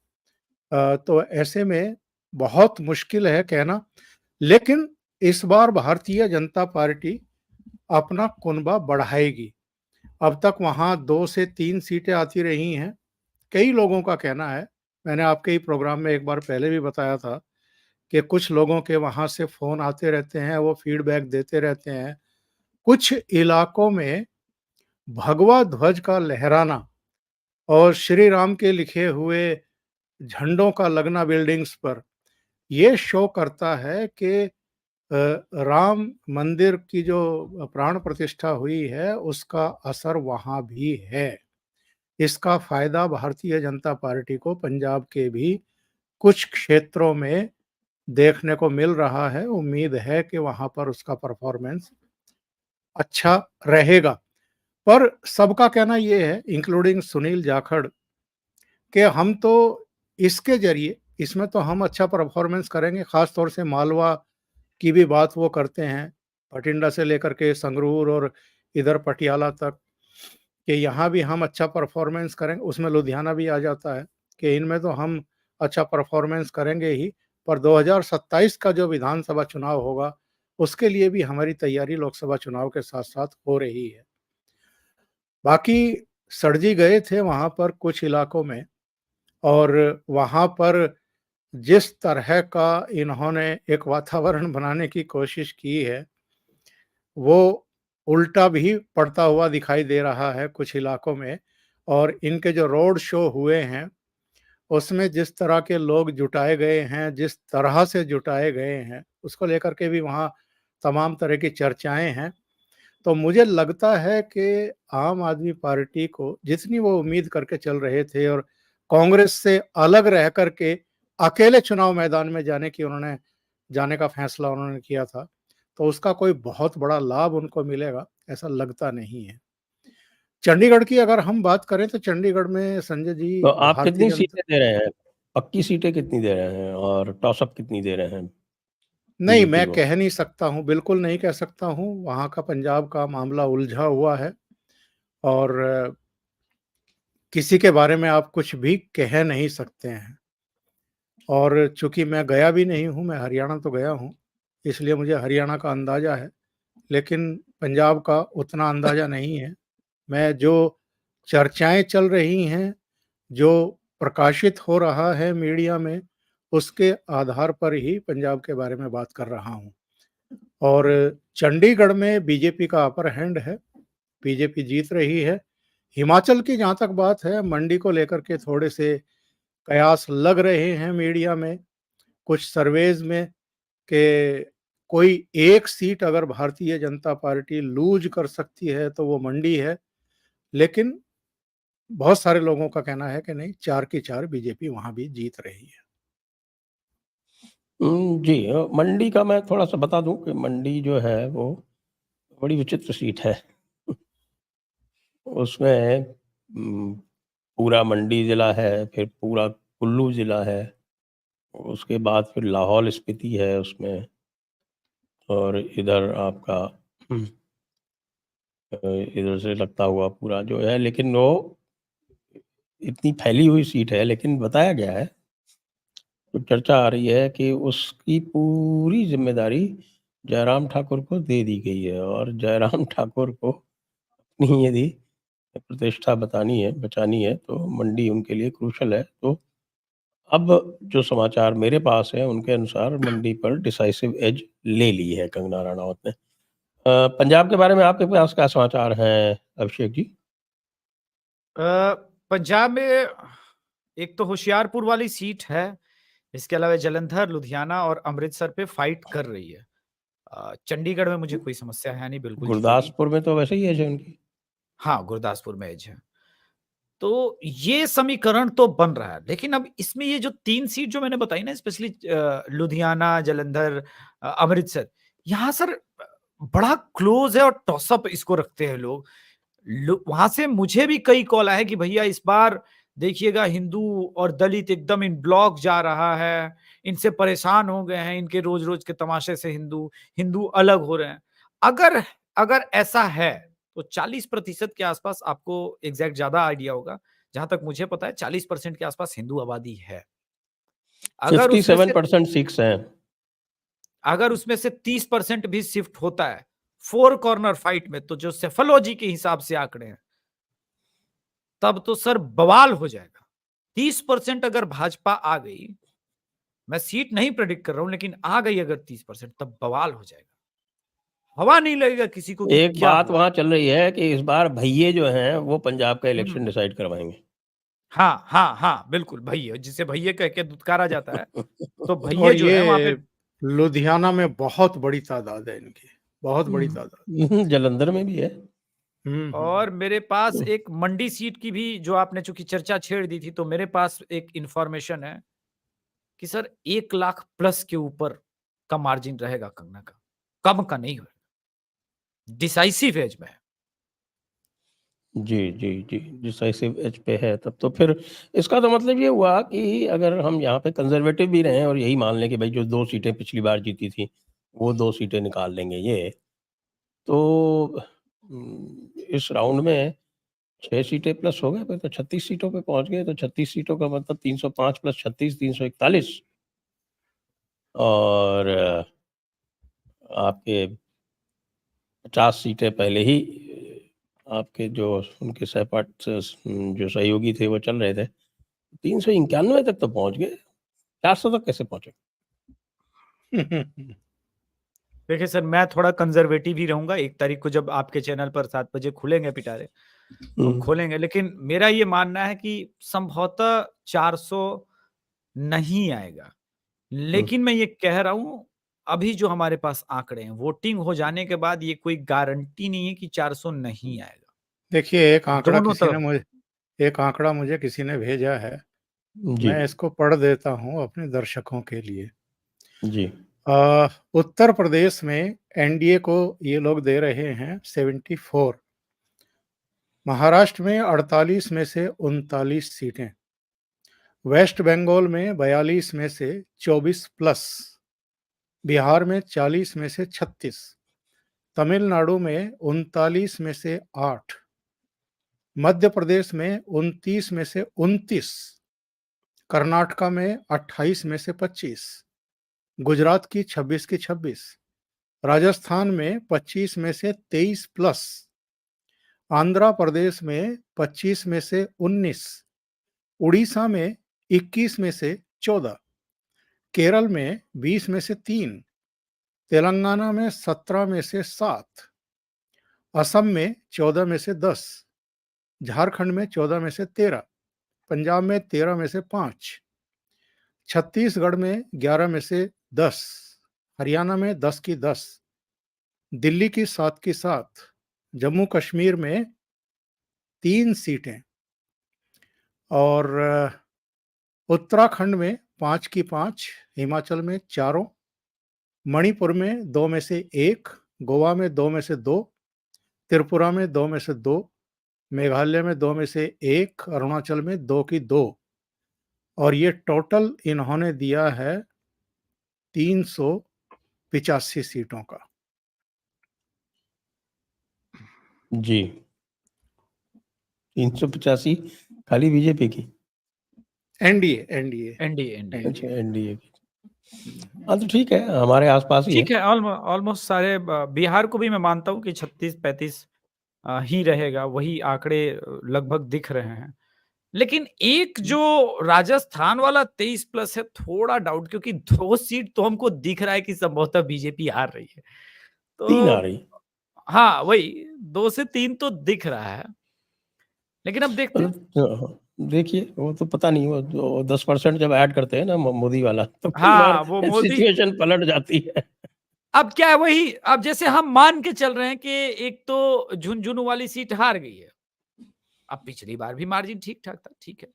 तो ऐसे में बहुत मुश्किल है कहना। लेकिन इस बार भारतीय जनता पार्टी अपना कुनबा बढ़ाएगी। अब तक वहाँ 2 से 3 सीटें आती रही हैं। कई लोगों का कहना है, मैंने आपके ही प्रोग्राम में एक बार पहले भी बताया था कि कुछ लोगों के वहाँ से फ़ोन आते रहते हैं, वो फीडबैक देते रहते हैं। कुछ इलाकों में भगवा ध्वज का लहराना और श्री राम के लिखे हुए झंडों का लगना बिल्डिंग्स पर, ये शो करता है कि राम मंदिर की जो प्राण प्रतिष्ठा हुई है, उसका असर वहाँ भी है। इसका फ़ायदा भारतीय जनता पार्टी को पंजाब के भी कुछ क्षेत्रों में देखने को मिल रहा है। उम्मीद है कि वहाँ पर उसका परफ़ॉर्मेंस अच्छा रहेगा। पर सबका कहना ये है, इंक्लूडिंग सुनील जाखड़, कि हम तो इसके ज़रिए, इसमें तो हम अच्छा परफ़ॉर्मेंस करेंगे, ख़ास तौर से मालवा की भी बात वो करते हैं, बठिंडा से लेकर के संगरूर और इधर पटियाला तक, कि यहाँ भी हम अच्छा परफॉर्मेंस करेंगे। उसमें लुधियाना भी आ जाता है कि इनमें तो हम अच्छा परफॉर्मेंस करेंगे ही, पर 2027 का जो विधानसभा चुनाव होगा, उसके लिए भी हमारी तैयारी लोकसभा चुनाव के साथ-साथ हो रही है। बाकी सर जी गए थे वहाँ पर कुछ इलाकों में और वहाँ पर जिस तरह का इन्होंने एक वातावरण बनाने की कोशिश की है, वो उल्टा भी पड़ता हुआ दिखाई दे रहा है कुछ इलाकों में। और इनके जो रोड शो हुए हैं, उसमें जिस तरह के लोग जुटाए गए हैं, जिस तरह से जुटाए गए हैं, उसको लेकर के भी वहाँ तमाम तरह की चर्चाएँ हैं। तो मुझे लगता है कि आम आदमी पार्टी को जितनी वो उम्मीद करके चल रहे थे और कांग्रेस से अलग रह कर के अकेले चुनाव मैदान में जाने का फैसला उन्होंने किया था, तो उसका कोई बहुत बड़ा लाभ उनको मिलेगा, ऐसा लगता नहीं है। चंडीगढ़ की अगर हम बात करें तो चंडीगढ़ में संजय जी तो आप भारतीय कितनी जनता, सीटें दे रहे हैं? पक्की सीटें कितनी दे रहे हैं और टॉस अप कितनी दे रहे हैं नहीं, बीजेपी मैं को? कह नहीं सकता हूँ, बिल्कुल नहीं कह सकता हूँ। वहाँ का पंजाब का मामला उलझा हुआ है और किसी के बारे में आप कुछ भी कह नहीं सकते हैं। और चूँकि मैं गया भी नहीं हूँ, मैं हरियाणा तो गया हूँ, इसलिए मुझे हरियाणा का अंदाज़ा है, लेकिन पंजाब का उतना अंदाज़ा नहीं है। मैं जो चर्चाएँ चल रही हैं, जो प्रकाशित हो रहा है मीडिया में, उसके आधार पर ही पंजाब के बारे में बात कर रहा हूँ। और चंडीगढ़ में बीजेपी का अपर हैंड है, बीजेपी जीत रही है। हिमाचल की जहाँ तक बात है, मंडी को लेकर के थोड़े से कयास लग रहे हैं मीडिया में, कुछ सर्वेज़ में, कि कोई एक सीट अगर भारतीय जनता पार्टी लूज़ कर सकती है, तो वो मंडी है। लेकिन बहुत सारे लोगों का कहना है कि नहीं, 4 की 4 बीजेपी वहाँ भी जीत रही है। जी, मंडी का मैं थोड़ा-सा बता दूँ कि मंडी जो है वो बड़ी विचित्र सीट है। उसमें पूरा मंडी ज़िला है, फिर पूरा कुल्लू ज़िला है, उसके बाद फिर लाहौल स्पीति है उसमें, और इधर आपका इधर से लगता हुआ पूरा जो है, लेकिन वो इतनी फैली हुई सीट है, लेकिन बताया गया है, तो चर्चा आ रही है कि उसकी पूरी ज़िम्मेदारी जयराम ठाकुर को दे दी गई है, और जयराम ठाकुर को अपनी यदि प्रतिष्ठा बचानी है, तो मंडी उनके लिए क्रूशियल है। तो अब जो समाचार मेरे पास है, उनके अनुसार मंडी पर डिसाइसिव एज ले ली है कंगना रनावत ने। पंजाब के बारे में आपके पास क्या समाचार हैं, अभिषेक जी? पंजाब में एक तो होशियारपुर वाली सीट है, इसके अलावा जलंधर, लुधियाना और अमृतसर पे फाइट कर रही है। चंडीगढ़ में मुझे कोई समस्या है नहीं, बिल्कुल जीतेगी। गुरदासपुर में तो वैसे ही एज है उनकी। हाँ, गुरदासपुर में एज है। तो ये समीकरण तो बन रहा है, लेकिन अब इसमें ये जो 3 सीट जो मैंने बताई ना, स्पेशली लुधियाना, जलंधर, अमृतसर, यहाँ सर बड़ा क्लोज है और टॉस अप इसको रखते हैं लोग। वहां से मुझे भी कई कॉल आए कि भैया इस बार देखिएगा हिंदू और दलित एकदम इन ब्लॉक जा रहा है, इनसे परेशान हो गए हैं, इनके रोज रोज के तमाशे से हिंदू हिंदू अलग हो रहे हैं। अगर अगर ऐसा है तो 40% के आसपास, आपको एग्जैक्ट ज्यादा आइडिया होगा, जहां तक मुझे पता है 40% के आसपास हिंदू आबादी है। अगर उसमें से 57% सिक्स हैं। अगर उसमें से 30% भी शिफ्ट होता है 4 कॉर्नर फाइट में, तो जो सेफोलॉजी के हिसाब से आंकड़े हैं, तब तो सर बवाल हो जाएगा। 30% अगर भाजपा आ गई, मैं सीट नहीं प्रेडिक्ट कर रहा हूं, लेकिन आ गई अगर 30%, तब बवाल हो जाएगा। हवा नहीं लगेगा किसी को कि एक क्या बात हुआ। वहां चल रही है कि इस बार भैये जो हैं वो पंजाब का हम्म, इलेक्शन डिसाइड करवाएंगे। हाँ हाँ हाँ, बिल्कुल भैया, जिसे भैया कह के दुत्कारा जाता है, तो भैया और जो है वहां पे। ये लुधियाना में बहुत बड़ी तादाद है इनकी, बहुत बड़ी तादाद। जलंधर में भी है। और मेरे पास एक मंडी सीट की भी, जो आपने चूंकि चर्चा छेड़ दी थी, तो मेरे पास एक इंफॉर्मेशन है कि सर 1 लाख प्लस के ऊपर का मार्जिन रहेगा कंगना का, कम का नहीं होगा, डिसाइसिव एज में है। जी, जी, जी, डिसाइसिव एज पे है तब तो फिर इसका तो मतलब ये हुआ कि अगर हम यहाँ पे कंज़र्वेटिव भी रहें और यही मान लें कि भाई जो 2 सीटें पिछली बार जीती थी, वो 2 सीटें निकाल लेंगे ये, तो इस राउंड में 6 सीटें प्लस हो गए, फिर तो 36 सीटों पे पहुँच गए, तो 36 सीटों का मतलब 305 प्लस 36 341, और आपके 50 सीटें पहले ही आपके जो उनके जो सहयोगी थे वो चल रहे थे, 391 तक तो पहुँच गए, 400 तक कैसे पहुँचे? देखिए सर, मैं थोड़ा कंजर्वेटिव ही रहूंगा। 1 तारीख को जब आपके चैनल पर 7 बजे खुलेंगे पिटारे, तो हम खोलेंगे, लेकिन मेरा ये मानना है कि संभवतः 400 नहीं आएगा। लेकिन मैं ये कह रहा हूं, अभी जो हमारे पास आंकड़े हैं, वोटिंग हो जाने के बाद ये कोई गारंटी नहीं है कि 400 नहीं आएगा। देखिए, दोनों तरफ। एक आंकड़ा मुझे किसी ने भेजा है, जी, मैं इसको पढ़ देता हूँ अपने दर्शकों के लिए। जी, उत्तर प्रदेश में एनडीए को ये लोग दे रहे हैं 74, महाराष्ट्र में 48 में से 39 सीटें, वेस्ट बंगाल में 42 में से 24 प्लस, बिहार में 40 में से 36, तमिलनाडु में 39 में से 8, मध्य प्रदेश में 29 में से 29, कर्नाटका में 28 में से 25, गुजरात की 26 की 26, राजस्थान में 25 में से 23 प्लस, आंध्र प्रदेश में 25 में से 19, उड़ीसा में 21 में से 14, केरल में 20 में से 3, तेलंगाना में 17 में से 7, असम में 14 में से 10, झारखंड में 14 में से 13, पंजाब में 13 में से 5, छत्तीसगढ़ में 11 में से 10, हरियाणा में 10 की 10, दिल्ली की 7 की 7, जम्मू कश्मीर में 3 सीटें, और उत्तराखंड में 5 की 5, हिमाचल में 4, मणिपुर में 2 में से 1, गोवा में 2 में से 2, त्रिपुरा में 2 में से 2, मेघालय में 2 में से 1, अरुणाचल में 2 की 2, और ये टोटल इन्होंने दिया है 385 सीटों का। जी 385 खाली बीजेपी की। एनडीए अच्छा एनडीए की। हाँ तो ठीक है, हमारे आसपास ही ठीक है। है। ऑलमोस्ट सारे बिहार को भी मैं मानता हूँ कि 36-35 ही रहेगा, वही आंकड़े लगभग दिख रहे हैं। लेकिन एक जो राजस्थान वाला 23+ है, थोड़ा डाउट, क्योंकि 2 सीट तो हमको दिख रहा है कि संभवतः बीजेपी हार रही है। 3 आ तो रही। हाँ, वही 2 से 3 तो दिख रहा है, लेकिन अब देखते हैं। मतलब देखिए वो तो पता नहीं, वो 10% जब ऐड करते हैं ना मोदी वाला, तो कई बार हाँ, वो मोदी सिचुएशन पलट जाती है। अब क्या है, वही अब जैसे हम मान के चल रहे हैं कि एक तो झुंझुनू वाली सीट हार गई है। अब पिछली बार भी मार्जिन ठीक-ठाक था, ठीक है।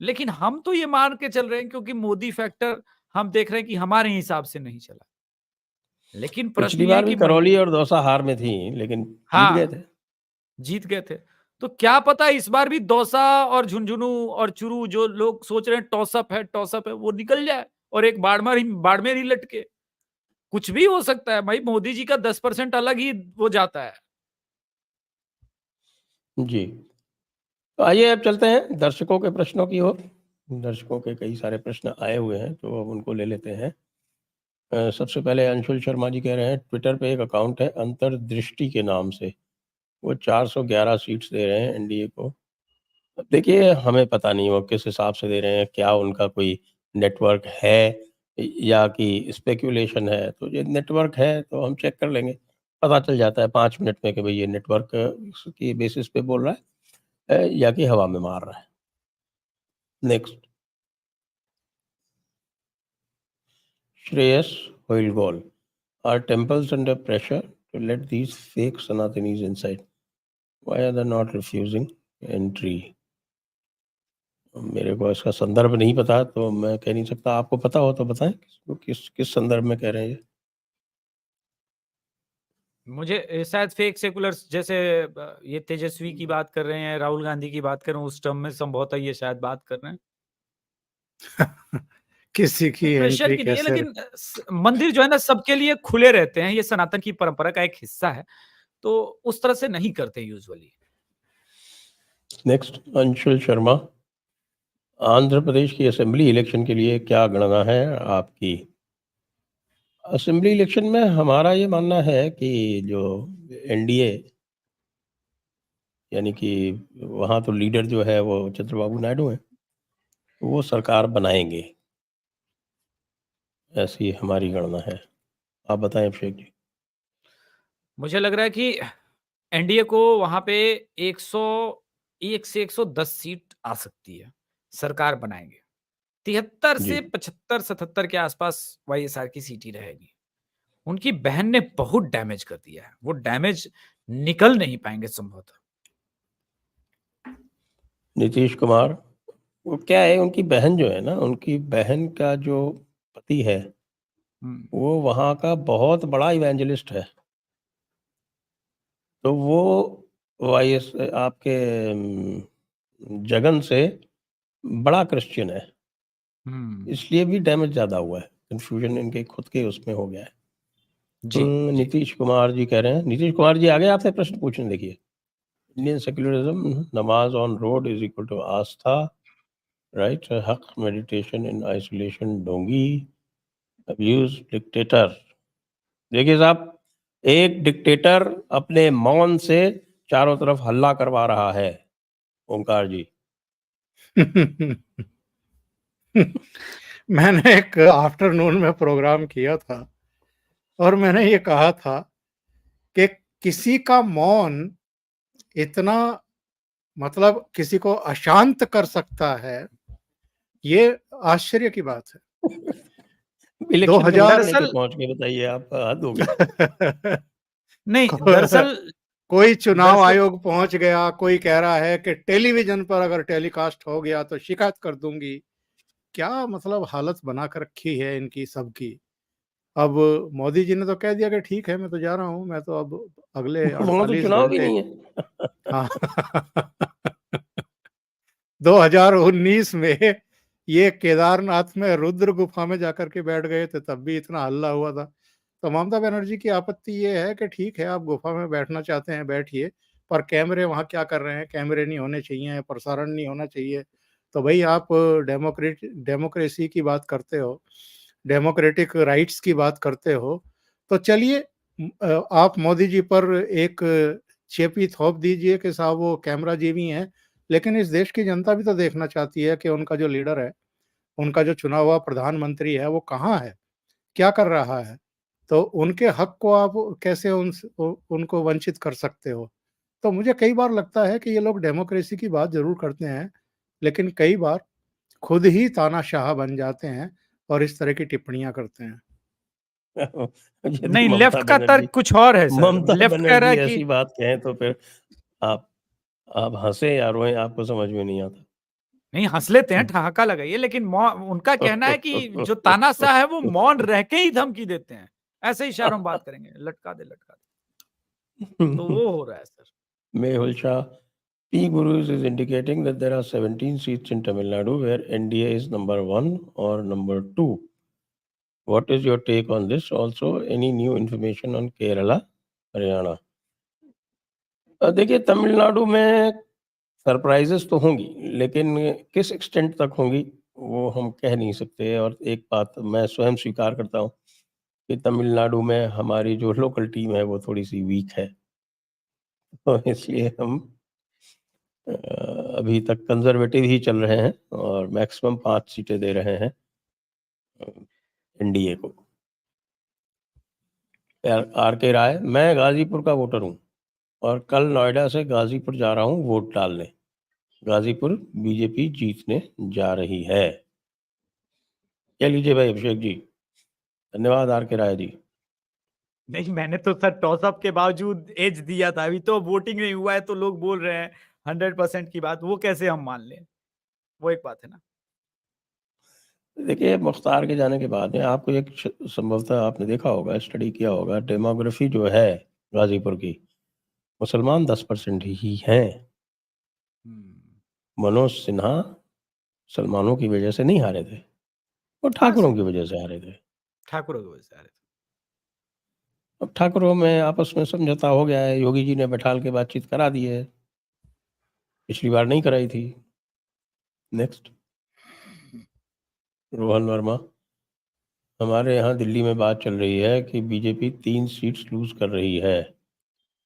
लेकिन हम तो ये मान के चल रहे हैं क्योंकि मोदी फैक्टर हम देख रहे हैं कि हमारे हिसाब से नहीं चला। लेकिन प्रश्न पिछली ये है बार भी कि करौली और दौसा हार में थी, लेकिन जीत गए हाँ, थे। जीत गए थे। तो क्या पता इस बार भी दौसा और झुंझुनू और चुरू, जो लोग सोच रहे हैं टॉस अप है, वो निकल जाए और एक बाड़मेर ही लटके। कुछ भी हो सकता है भाई, मोदी जी का 10% अलग ही वो जाता है। जी, तो आइए अब चलते हैं दर्शकों के प्रश्नों की ओर। दर्शकों के कई सारे प्रश्न आए हुए हैं, तो अब उनको ले लेते हैं। सबसे पहले अंशुल शर्मा जी कह रहे हैं, ट्विटर पे एक अकाउंट है अंतर्दृष्टि के नाम से, वो 411 सीट्स दे रहे हैं एनडीए को। अब देखिए हमें पता नहीं वो किस हिसाब से दे रहे हैं, क्या उनका कोई नेटवर्क है या कि स्पेक्यूलेशन है। तो ये नेटवर्क है तो हम चेक कर लेंगे, पता चल जाता है 5 मिनट में कि भाई ये नेटवर्क की बेसिस पे बोल रहा है या कि हवा में मार रहा है। नेक्स्ट, श्रेयस होइलगोल, are temples under pressure to let these fake Sanatanis inside, why are they not refusing entry? मेरे को इसका संदर्भ नहीं पता, तो मैं कह नहीं सकता। आपको पता हो तो बताएं किस संदर्भ में कह रहे हैं ये। मुझे शायद फेक सेकुलर्स, जैसे ये तेजस्वी की बात कर रहे हैं, राहुल गांधी की बात कर रहे हैं, उस टर्म में संभवतः ये शायद बात कर रहे हैं। किसी की प्रेशर एंट्री की नहीं है, कैसे लेकिन मंदिर जो है ना सबके लिए खुले रहते हैं, ये सनातन की परंपरा का एक हिस्सा है, तो उस तरह से नहीं करते यूजुअली। नेक्स्ट, अंशुल शर्मा, आंध्र प्रदेश की असेंबली इलेक्शन के लिए क्या गणना है आपकी? असेंबली इलेक्शन में हमारा ये मानना है कि जो एनडीए, यानी कि वहाँ तो लीडर जो है वो चंद्रबाबू नायडू हैं, तो वो सरकार बनाएंगे, ऐसी हमारी गणना है। आप बताएं अभिषेक जी। मुझे लग रहा है कि एनडीए को वहां पे 101 से 110 सीट आ सकती है, सरकार बनाएंगे। 73 जी, से 75-77 के आसपास वाईएसआर की सीट ही रहेगी। उनकी बहन ने बहुत डैमेज कर दिया है, वो डैमेज निकल नहीं पाएंगे संभवतः। नीतीश कुमार, वो क्या है, उनकी बहन जो है ना, उनकी बहन का जो पति है वो वहाँ का बहुत बड़ा इवेंजलिस्ट है। तो वो वाईएस आपके जगन से बड़ा क्रिश्चियन है, इसलिए भी डैमेज ज़्यादा हुआ है। कन्फ्यूजन इनके खुद के उसमें हो गया है। जी, जी। नीतीश कुमार जी कह रहे हैं, नीतीश कुमार जी आगे आपसे प्रश्न पूछने, देखिए। Indian secularism, namaz on road is equal to aastha, right? हक, मेडिटेशन इन आइसोलेशन, ढोंगी, अब्यूज, डिक्टेटर। देखिए साहब, एक डिक्टेटर अपने मौन से चारों तरफ हल्ला करवा रहा है, ओंकार जी। मैंने एक आफ्टरनून में प्रोग्राम किया था और मैंने ये कहा था कि किसी का मौन इतना मतलब किसी को अशांत कर सकता है, ये आश्चर्य की बात है। इलेक्शन में 2000 मौन लेके दरअसल पहुंच गए, बताइए आप, हद हो गई। नहीं, दरअसल कोई चुनाव दरअसल आयोग पहुंच गया, कोई कह रहा है कि टेलीविजन पर अगर टेलीकास्ट हो गया तो शिकायत कर दूंगी। क्या मतलब हालत बना कर रखी है इनकी सबकी। अब मोदी जी ने तो कह दिया कि ठीक है मैं तो जा रहा हूँ, मैं तो अब अगले वहां तो 48 चुनाव भी घंटे नहीं है। हाँ 2019 में ये केदारनाथ में रुद्र गुफा में जाकर के बैठ गए थे, तब भी इतना हल्ला हुआ था। तो ममता बनर्जी की आपत्ति ये है कि ठीक है आप गुफा में बैठना चाहते हैं बैठिए, पर कैमरे वहाँ क्या कर रहे हैं, कैमरे नहीं होने चाहिए, प्रसारण नहीं होना चाहिए। तो भाई आप डेमोक्रेसी की बात करते हो, डेमोक्रेटिक राइट्स की बात करते हो, तो चलिए आप मोदी जी पर एक चेपी थोप दीजिए कि साहब वो कैमरा जेबी हैं, लेकिन इस देश की जनता भी तो देखना चाहती है कि उनका जो लीडर है, उनका जो चुना हुआ प्रधानमंत्री है, वो कहाँ है, क्या कर रहा है? तो उनके हक को आप कैसे उनको वंचित कर सकते हो? तो मुझे कई बार लगता है कि ये लोग डेमोक्रेसी की बात ज़रूर करते हैं, लेकिन कई बार खुद ही तानाशाह बन जाते हैं और इस तरह की टिप्पणियाँ करते हैं। यदि नहीं, ममता लेफ्ट का बनर्जी तर्क कुछ और है सर। ममता लेफ्ट कह रहा बनर्जी है कि ऐसी बात कहें तो फिर आप आप हंसे या रोएं, आपको समझ में नहीं आता। नहीं, हँस लेते हैं, ठहाका लगाइए, लेकिन उनका कहना है कि जो तानाशाह है वो मौन रह के ही धमकी देते हैं। ऐसे इशारों में बात करेंगे, लटका दे, लटका दे। तो वो हो रहा है sir. Mehul Shah, P Gurus is indicating that there are 17 seats in Tamil Nadu where NDA is number 1 or number 2. What is your take on this? Also, any new information on Kerala, Haryana? देखिए, तमिलनाडु में surprises तो होंगी, लेकिन किस extent तक होंगी वो हम कह नहीं सकते। और एक बात मैं स्वयं स्वीकार करता हूँ कि तमिलनाडु में हमारी जो लोकल टीम है वो थोड़ी सी वीक है, तो इसलिए हम अभी तक कंजर्वेटिव ही चल रहे हैं और मैक्सिमम 5 सीटें दे रहे हैं एनडीए को। आर के राय, मैं गाजीपुर का वोटर हूँ और कल नोएडा से गाजीपुर जा रहा हूँ वोट डालने। गाजीपुर बीजेपी जीतने जा रही है। क्या लीजिए भाई अभिषेक जी। धन्यवाद आर के राय जी। नहीं, मैंने तो सर टॉस अप के बावजूद एज दिया था। अभी तो वोटिंग नहीं हुआ है तो लोग बोल रहे हैं 100% की बात, वो कैसे हम मान लें? वो एक बात है ना। देखिए, मुख्तार के जाने के बाद में आपको एक संभवतः आपने देखा होगा, स्टडी किया होगा, डेमोग्राफी जो है गाजीपुर की, मुसलमान 10% ही हैं। मनोज सिन्हा सलमानों की वजह से नहीं हारे थे, वो ठाकुरों की वजह से हारे थे। ठाकुरों की वजह से आ रहे थे। अब ठाकुरों में आपस में समझौता हो गया है, योगी जी ने बैठाल के बातचीत करा दी है, पिछली बार नहीं कराई थी। नेक्स्ट, रोहन वर्मा, हमारे यहाँ दिल्ली में बात चल रही है कि बीजेपी 3 सीट्स लूज कर रही है।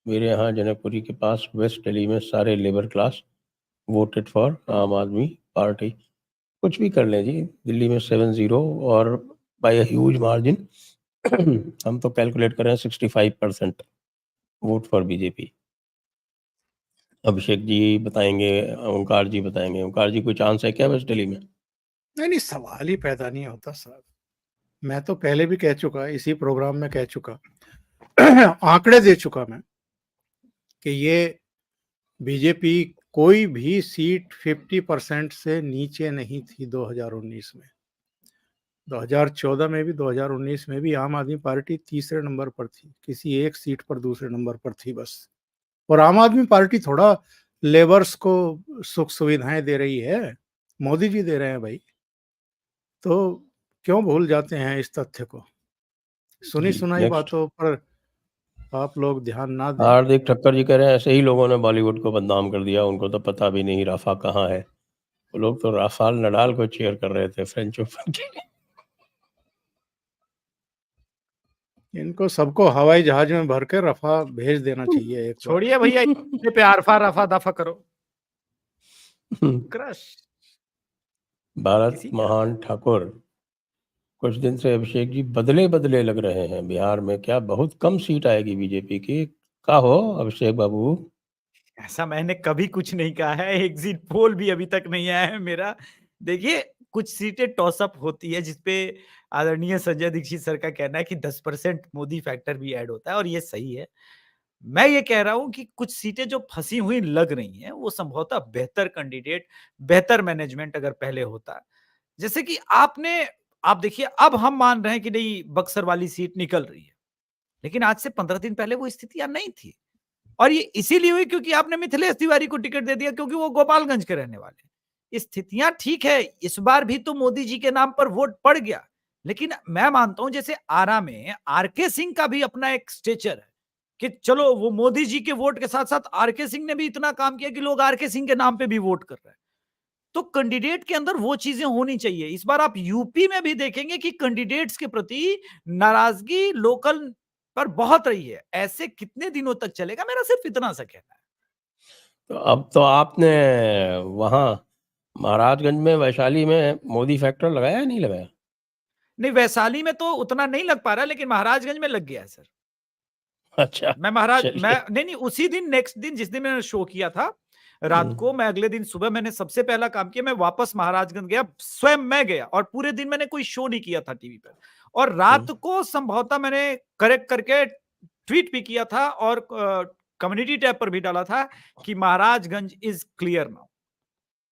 मेरे यहाँ जनकपुरी के पास वेस्ट दिल्ली में सारे लेबर क्लास वोटेड फॉर आम आदमी पार्टी। कुछ भी कर लें जी, दिल्ली में 7-0 और बाय अ ह्यूज मार्जिन हम तो कैलकुलेट कर रहे हैं 65% vote for BJP. Abhishek ji बताएंगे, ओंकार जी बताएंगे। ओंकार जी, कोई चांस है क्या वेस्ट दिल्ली में? नहीं, सवाल ही पैदा नहीं होता साहब। मैं तो पहले भी कह चुका, इसी प्रोग्राम में कह चुका, आंकड़े दे चुका मैं कि ये बीजेपी कोई भी सीट 50% से नीचे नहीं थी 2019 में। 2014 में भी, 2019 में भी आम आदमी पार्टी तीसरे नंबर पर थी, किसी एक सीट पर दूसरे नंबर पर थी बस। और आम आदमी पार्टी थोड़ा लेबर्स को सुख सुविधाएं दे रही है, मोदी जी दे रहे हैं भाई। तो क्यों भूल जाते हैं इस तथ्य को? सुनी सुनाई नेक्स्ट, बातों पर आप लोग ध्यान ना दें। हार्दिक ठक्कर जी कह रहे हैं ऐसे ही लोगों ने बॉलीवुड को बदनाम कर दिया, उनको तो पता भी नहीं राफा कहाँ है। वो लोग तो राफाल नडाल को चीयर कर रहे थे फ्रेंच ओपन के लिए। इनको सबको हवाई जहाज में भर के रफा भेज देना चाहिए एक बार। छोड़िए भैया, इतने पे आरफा रफा दफा करो। क्रश भारत किसी का महान ठाकुर, कुछ दिन से अभिषेक जी बदले बदले लग रहे हैं। बिहार में क्या बहुत कम सीट आएगी बीजेपी की? का हो अभिषेक बाबू? ऐसा मैंने कभी कुछ नहीं कहा है। एग्जिट पोल भी अभी तक नहीं आया है मेरा। देखिए, कुछ सीटें टॉस अप होती है जिसपे आदरणीय संजय दीक्षित सर का कहना है कि 10% मोदी फैक्टर भी ऐड होता है और ये सही है। मैं ये कह रहा हूं कि कुछ सीटें जो फंसी हुई लग रही हैं वो संभवतः बेहतर कैंडिडेट, बेहतर मैनेजमेंट अगर पहले होता, जैसे कि आपने आप देखिए, अब हम मान रहे हैं कि नहीं बक्सर वाली सीट निकल रही है, लेकिन आज से 15 दिन पहले वो स्थितियां नहीं थी। और ये इसीलिए हुई क्योंकि आपने मिथिलेश तिवारी को टिकट दे दिया, क्योंकि वो गोपालगंज के रहने वाले। स्थितियां ठीक है, इस बार भी तो मोदी जी के नाम पर वोट पड़ गया, लेकिन मैं मानता हूं जैसे आरा में आरके सिंह का भी अपना एक स्टेचर है कि चलो वो मोदी जी के वोट के साथ साथ आरके सिंह ने भी इतना काम किया कि लोग आरके सिंह के नाम पे भी वोट कर रहे हैं। तो कैंडिडेट के अंदर वो चीजें होनी चाहिए। इस बार आप यूपी में भी देखेंगे कि कैंडिडेट्स के प्रति नाराजगी लोकल पर बहुत रही है। ऐसे कितने दिनों तक चलेगा, मेरा सिर्फ इतना सा कहना है। तो अब तो आपने वहाँ महाराजगंज में, वैशाली में मोदी फैक्टर लगाया या नहीं लगाया? नहीं, वैशाली में तो उतना नहीं लग पा रहा, लेकिन महाराजगंज में लग गया है सर। अच्छा, मैं चलिए। नहीं, उसी दिन, नेक्स्ट दिन जिस दिन मैंने शो किया था रात को, मैं अगले दिन सुबह मैंने सबसे पहला काम किया, मैं वापस महाराजगंज गया, स्वयं मैं गया, और पूरे दिन मैंने कोई शो नहीं किया था टीवी पर। और रात को संभवतः मैंने करेक्ट करके ट्वीट भी किया था और कम्युनिटी टैब पर भी डाला था कि महाराजगंज इज क्लियर नाउ।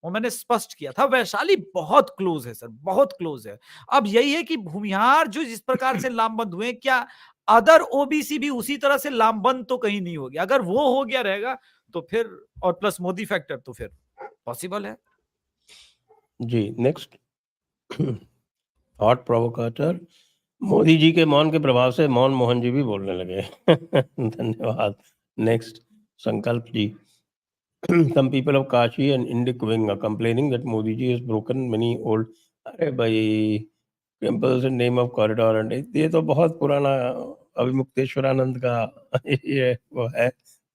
वो मैंने स्पष्ट किया था। वैशाली बहुत क्लोज है सर, बहुत क्लोज है। अब यही है कि भूमिहार जो जिस प्रकार से लामबंद हुए, क्या अदर ओबीसी भी उसी तरह से लामबंद तो कहीं नहीं हो गया? अगर वो हो गया रहेगा तो फिर, और प्लस मोदी फैक्टर, तो फिर पॉसिबल है। जी, नेक्स्ट थॉट प्रोवोकेटर। मोदी जी के मौन के प्रभाव से मौन मोहन जी भी बोलने लगे। धन्यवाद। नेक्स्ट, संकल्प जी। Some people of Kashi and Indic wing are complaining that Modi ji has broken many old, अरे भाई, temples in name of corridor, and ये तो बहुत पुराना अभिमुक्तेश्वरानंद का ये वो है,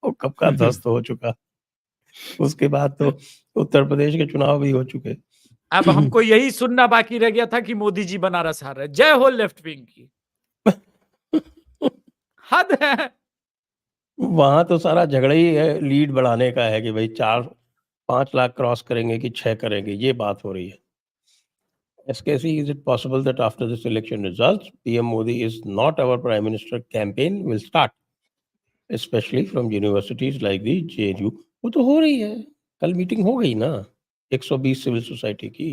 वो कब का ध्वस्त हो चुका। उसके बाद तो उत्तर प्रदेश के चुनाव भी हो चुके। अब हमको यही सुनना बाकी रह गया था कि मोदी जी बनारस हार रहे। जय हो लेफ्ट विंग की। हद है। वहां तो सारा झगड़ा ही है, लीड बढ़ाने का है कि भाई 4-5 लाख क्रॉस करेंगे कि 6 करेंगे, ये बात हो रही है। SKC, is it possible that after this election results, PM Modi is not our Prime Minister campaign will start, especially from universities like the JNU? वो तो हो रही है, कल मीटिंग हो गई ना 120 सिविल सोसाइटी की।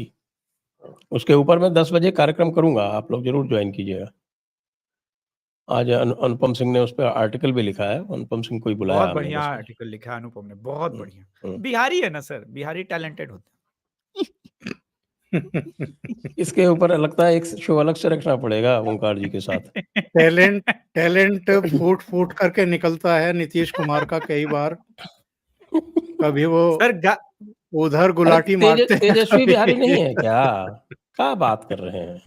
उसके ऊपर मैं 10 बजे कार्यक्रम करूंगा, आप लोग जरूर ज्वाइन कीजिएगा। आज अनुपम सिंह ने उस पर आर्टिकल भी लिखा है। अनुपम सिंह को ही बुलाया बहुत हमने बढ़िया 10 बजे। आर्टिकल लिखा है अनुपम ने, बहुत हम्म, बढ़िया। बिहारी है ना सर, बिहारी टैलेंटेड होते इसके ऊपर लगता है एक शो अलग से रखना पड़ेगा ओंकार जी के साथ। टैलेंट फूट फूट करके निकलता है नीतीश कुमार का कई बार। कभी वो सर उधर अरे गुलाटी मारते हैं, तेजस्वी कभी बिहारी नहीं है क्या? क्या बात कर रहे हैं?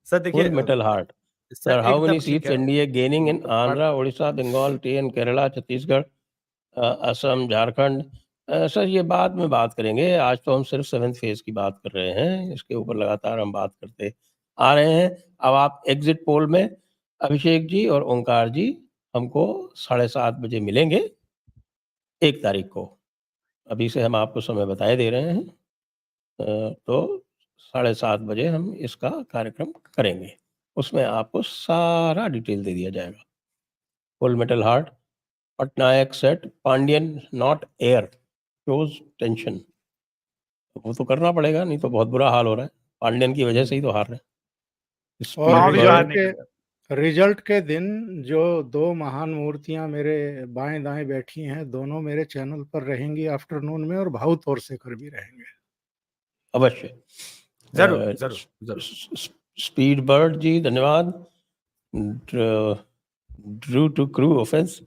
सर देखिए, full metal heart. Sir sir, how many एकदम ठीक सीट्स है। एनडीए गेनिंग इन आंध्रा, उड़ीसा, बंगाल, TN, केरला, छत्तीसगढ़, असम, झारखंड? सर, ये बाद में बात करेंगे। आज तो हम सिर्फ 7th फेज की बात कर रहे हैं। इसके ऊपर लगातार हम बात करते आ रहे हैं। अब आप एग्जिट पोल में अभिषेक जी और ओंकार जी हमको 7:30 बजे मिलेंगे 1 तारीख को। अभी से हम आपको समय बताए दे रहे हैं। तो 7:30 बजे हम इसका कार्यक्रम करेंगे। उसमें आपको सारा डिटेल दे दिया जाएगा। Full metal heart, Patnaik set, Pandian not air, shows tension. वो तो करना पड़ेगा, नहीं तो बहुत बुरा हाल हो रहा है। पांडियन की वजह से ही तो हार रहे हैं। और स्पीड रिजल्ट के दिन जो 2 महान मूर्तियां मेरे बाएं दाएं बैठी हैं, दोनों मेरे चैनल पर रहेंगी आफ्टरनून में, और भाऊ तोरसेकर भी रहेंगे। अवश्य, जरूर जरूर जरूर। स्पीड बर्ड जी, धन्यवाद। Drew to crew offence.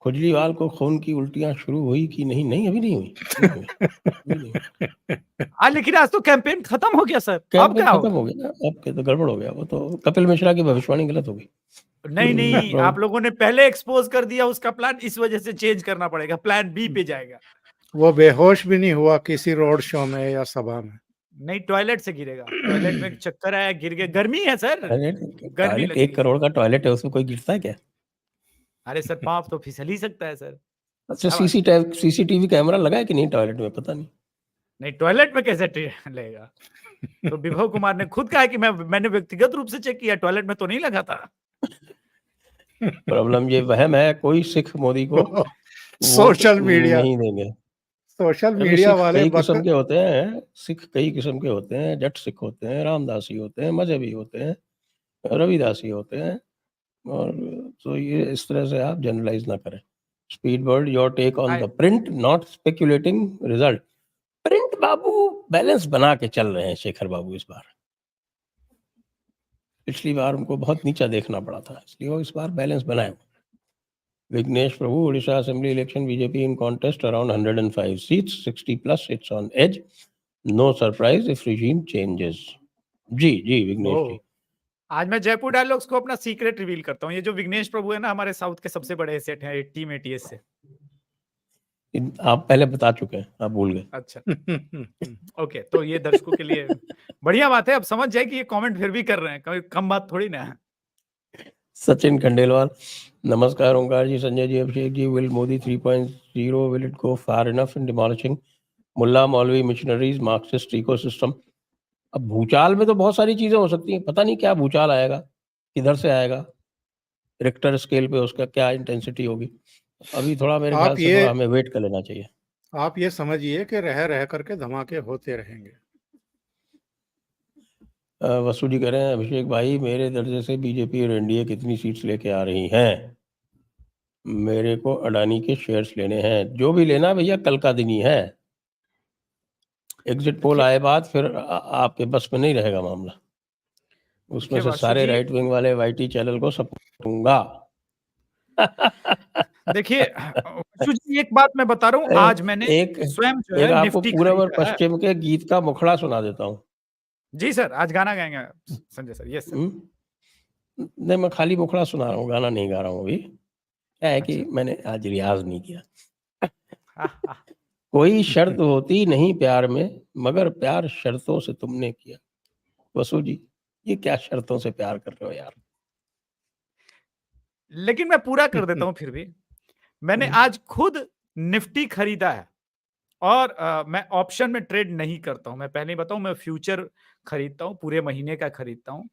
खुजलीवाल को खून की उल्टियां शुरू हुई कि नहीं? नहीं, अभी नहीं हुई। लेकिन आज तो कैंपेन खत्म हो गया सर। अब कैंपेन क्या खत्म हो गया, अब क्या तो गड़बड़ हो गया। वो तो कपिल मिश्रा की भविष्यवाणी गलत हो गई। नहीं नहीं, आप लोगों ने पहले एक्सपोज कर दिया उसका प्लान, इस वजह से चेंज करना पड़ेगा, प्लान बी पे जाएगा। वो बेहोश भी नहीं हुआ किसी रोड शो में या सभा में। नहीं, टॉयलेट से गिरेगा। टॉयलेट में चक्कर आया, गिर गया। गर्मी है सर, गर्मी टॉयलेट 1 करोड़ का टॉयलेट है, उसमें कोई गिरता है क्या? अरे सर, पाँव तो फिसल ही सकता है सर। अच्छा, CCTV कैमरा लगा है कि नहीं टॉयलेट में? पता नहीं। नहीं, टॉयलेट में कैसे लेगा? तो विभव कुमार ने खुद कहा कि मैंने व्यक्तिगत रूप से चेक किया, टॉयलेट में तो नहीं लगा था। प्रॉब्लम ये वहम है, कोई सिख मोदी को सोशल मीडिया नहीं देंगे। सोशल अभी मीडिया सिख वाले कई बक किस्म के होते हैं, सिख कई किस्म के होते हैं, जट सिख होते हैं, रामदासी होते हैं, मजहबी होते हैं, रविदासी होते हैं, और तो ये इस तरह से आप जनरलाइज ना करें। Speed world, your take on I- the print, not speculating result. Print बाबू बैलेंस बना के चल रहे हैं शेखर बाबू इस बार। पिछली बार उनको बहुत नीचा देखना पड़ा था, इसलिए वो इस बार बैलेंस बनाए। Vignesh Prabhu, Orissa assembly election, BJP in contest around 105 seats, 60 plus, it's on edge, no surprise if regime changes. जी जी विघ्नेश जी। आज मैं जयपुर डायलॉग्स को अपना सीक्रेट रिवील करता हूँ। ये जो विघ्नेश प्रभु है ना, हमारे साउथ के सबसे बड़े एसेट हैं टीम एटीएस से। आप पहले बता चुके हैं, आप भूल गए। अच्छा ओके, तो ये दर्शकों के लिए बढ़िया बात है, अब समझ जाए कि ये कमेंट फिर भी कर रहे हैं, कोई कम बात थोड़ी ना है। सचिन खंडेलवाल, नमस्कार Omkar ji, Sanjay ji, Abhishek ji, will Modi 3.0 will it go far enough in demolishing मुल्ला मौलवी मिशनरीज मार्क्सिस्ट इकोसिस्टम? अब भूचाल में तो बहुत सारी चीजें हो सकती हैं, पता नहीं क्या भूचाल आएगा, किधर से आएगा, रिक्टर स्केल पे उसका क्या इंटेंसिटी होगी। अभी थोड़ा मेरे ख्याल से थोड़ा हमें वेट कर लेना चाहिए। आप ये समझिए कि रह रह करके धमाके होते रहेंगे। वसु जी कह रहे हैं, अभिषेक भाई मेरे दर्जे से बीजेपी और एनडीए कितनी सीट्स लेके आ रही हैं? मेरे को अडानी के शेयर्स लेने हैं, जो भी लेना भैया कल का दिन ही है। एग्जिट पोल आए बाद फिर आपके बस में नहीं रहेगा मामला, उसमें से सारे राइट विंग वाले वाईटी चैनल को सपोर्ट दूंगा। देखिए वसु जी, एक बात मैं बता रहा हूँ, आज मैंने स्वयं जो है आपको निफ्टी पूरब और खरीदा है। पश्चिम के गीत का मुखड़ा सुना देता हूँ। जी सर, आज गाना गाएंगे संजय सर? Yes sir. नहीं, मैं खाली मुखड़ा सुना रहा हूँ, गाना नहीं गा रहा हूँ अभी। क्या है कि मैंने आज रियाज नहीं किया। कोई शर्त होती नहीं प्यार में, मगर प्यार शर्तों से तुमने किया। वसु जी, ये क्या शर्तों से प्यार कर रहे हो यार? लेकिन मैं पूरा कर देता हूं फिर भी। मैंने आज खुद निफ्टी खरीदा है, और मैं ऑप्शन में ट्रेड नहीं करता हूं। मैं पहले ही बताऊं, मैं फ्यूचर खरीदता हूं, पूरे महीने का खरीदता हूं।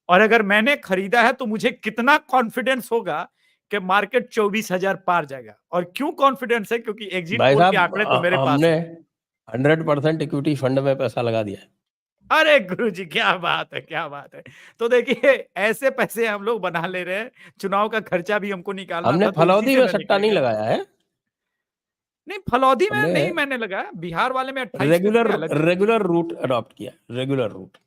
और अगर मैंने खरीदा है तो मुझे कितना कॉन्फिडेंस होगा कि मार्केट 24,000 पार जाएगा। और क्यों कॉन्फिडेंस है? क्योंकि एग्जिट पोल के आंकड़े तो मेरे पास हमने है। 100% इक्विटी फंड में पैसा लगा दिया है। अरे गुरुजी, क्या बात है, क्या बात है। तो देखिए, ऐसे पैसे हम लोग बना ले रहे हैं, चुनाव का खर्चा भी हमको निकालना हमने था, तो फलौदी इसी से में ना सट्टा नहीं निकलेंगे। लगाया है। नहीं, फलौदी में हमने नहीं मैंने लगाया, बिहार वाले में 28 पे थे, अलग चल। रेगुलर रूट अडॉप्ट किया, रेगुलर रूट।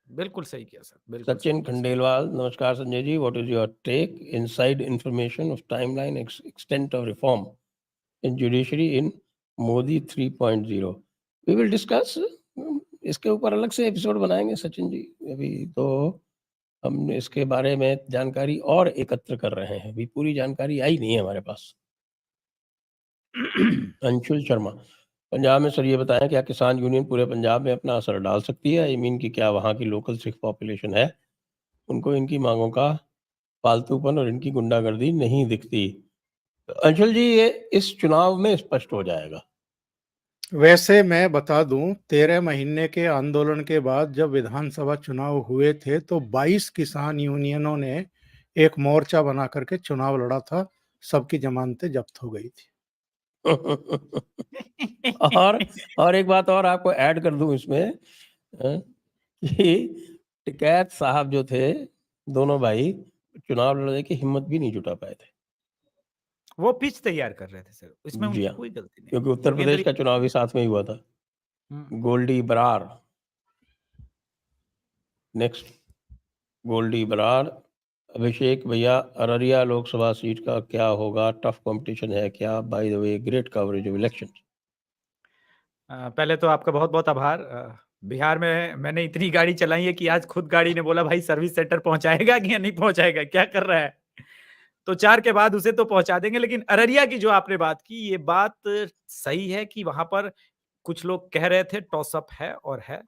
बिल्कुल सही किया सर, बिल्कुल सही सचिन किया सर। खंडेलवाल, नमस्कार Sanjay ji, what is your take, inside information of timeline, extent of reform in judiciary in Modi 3.0? We will discuss, इसके ऊपर अलग से एपिसोड बनाएंगे सचिन जी। अभी तो हम इसके बारे में जानकारी और एकत्र कर रहे हैं, अभी पूरी जानकारी आई नहीं है हमारे पास। अंशुल शर्मा, पंजाब में सर ये बताएं, क्या किसान यूनियन पूरे पंजाब में अपना असर डाल सकती है? आई मीन कि क्या वहाँ की लोकल सिख पॉपुलेशन है, उनको इनकी मांगों का फालतूपन और इनकी गुंडागर्दी नहीं दिखती? अंशुल जी, ये इस चुनाव में स्पष्ट हो जाएगा। वैसे मैं बता दूं, 13 महीने के आंदोलन के बाद जब विधानसभा चुनाव हुए थे तो 22 किसान यूनियनों ने एक मोर्चा बना करके चुनाव लड़ा था, सबकी जमानतें जब्त हो गई थी। और एक बात और आपको ऐड कर दूं इसमें, कि टिकैत साहब जो थे, दोनों भाई, चुनाव लड़ने की हिम्मत भी नहीं जुटा पाए थे। वो पिच तैयार कर रहे थे सर, इसमें जी उनकी हाँ, कोई गलती नहीं। क्योंकि उत्तर प्रदेश का चुनाव भी साथ में ही हुआ था। गोल्डी बरार, नेक्स्ट गोल्डी बरार। अभिषेक भैया, अररिया लोकसभा सीट का क्या होगा? टफ कंपटीशन है क्या? By the way, great coverage of election. पहले तो आपका बहुत बहुत आभार। बिहार में मैंने इतनी गाड़ी चलाई है कि आज खुद गाड़ी ने बोला, भाई सर्विस सेंटर पहुंचाएगा कि या नहीं पहुंचाएगा, क्या कर रहा है? तो 4 के बाद उसे तो पहुंचा देंगे। लेकिन अररिया की जो आपने बात की, ये बात सही है कि वहां पर कुछ लोग कह रहे थे टॉसअप है और है,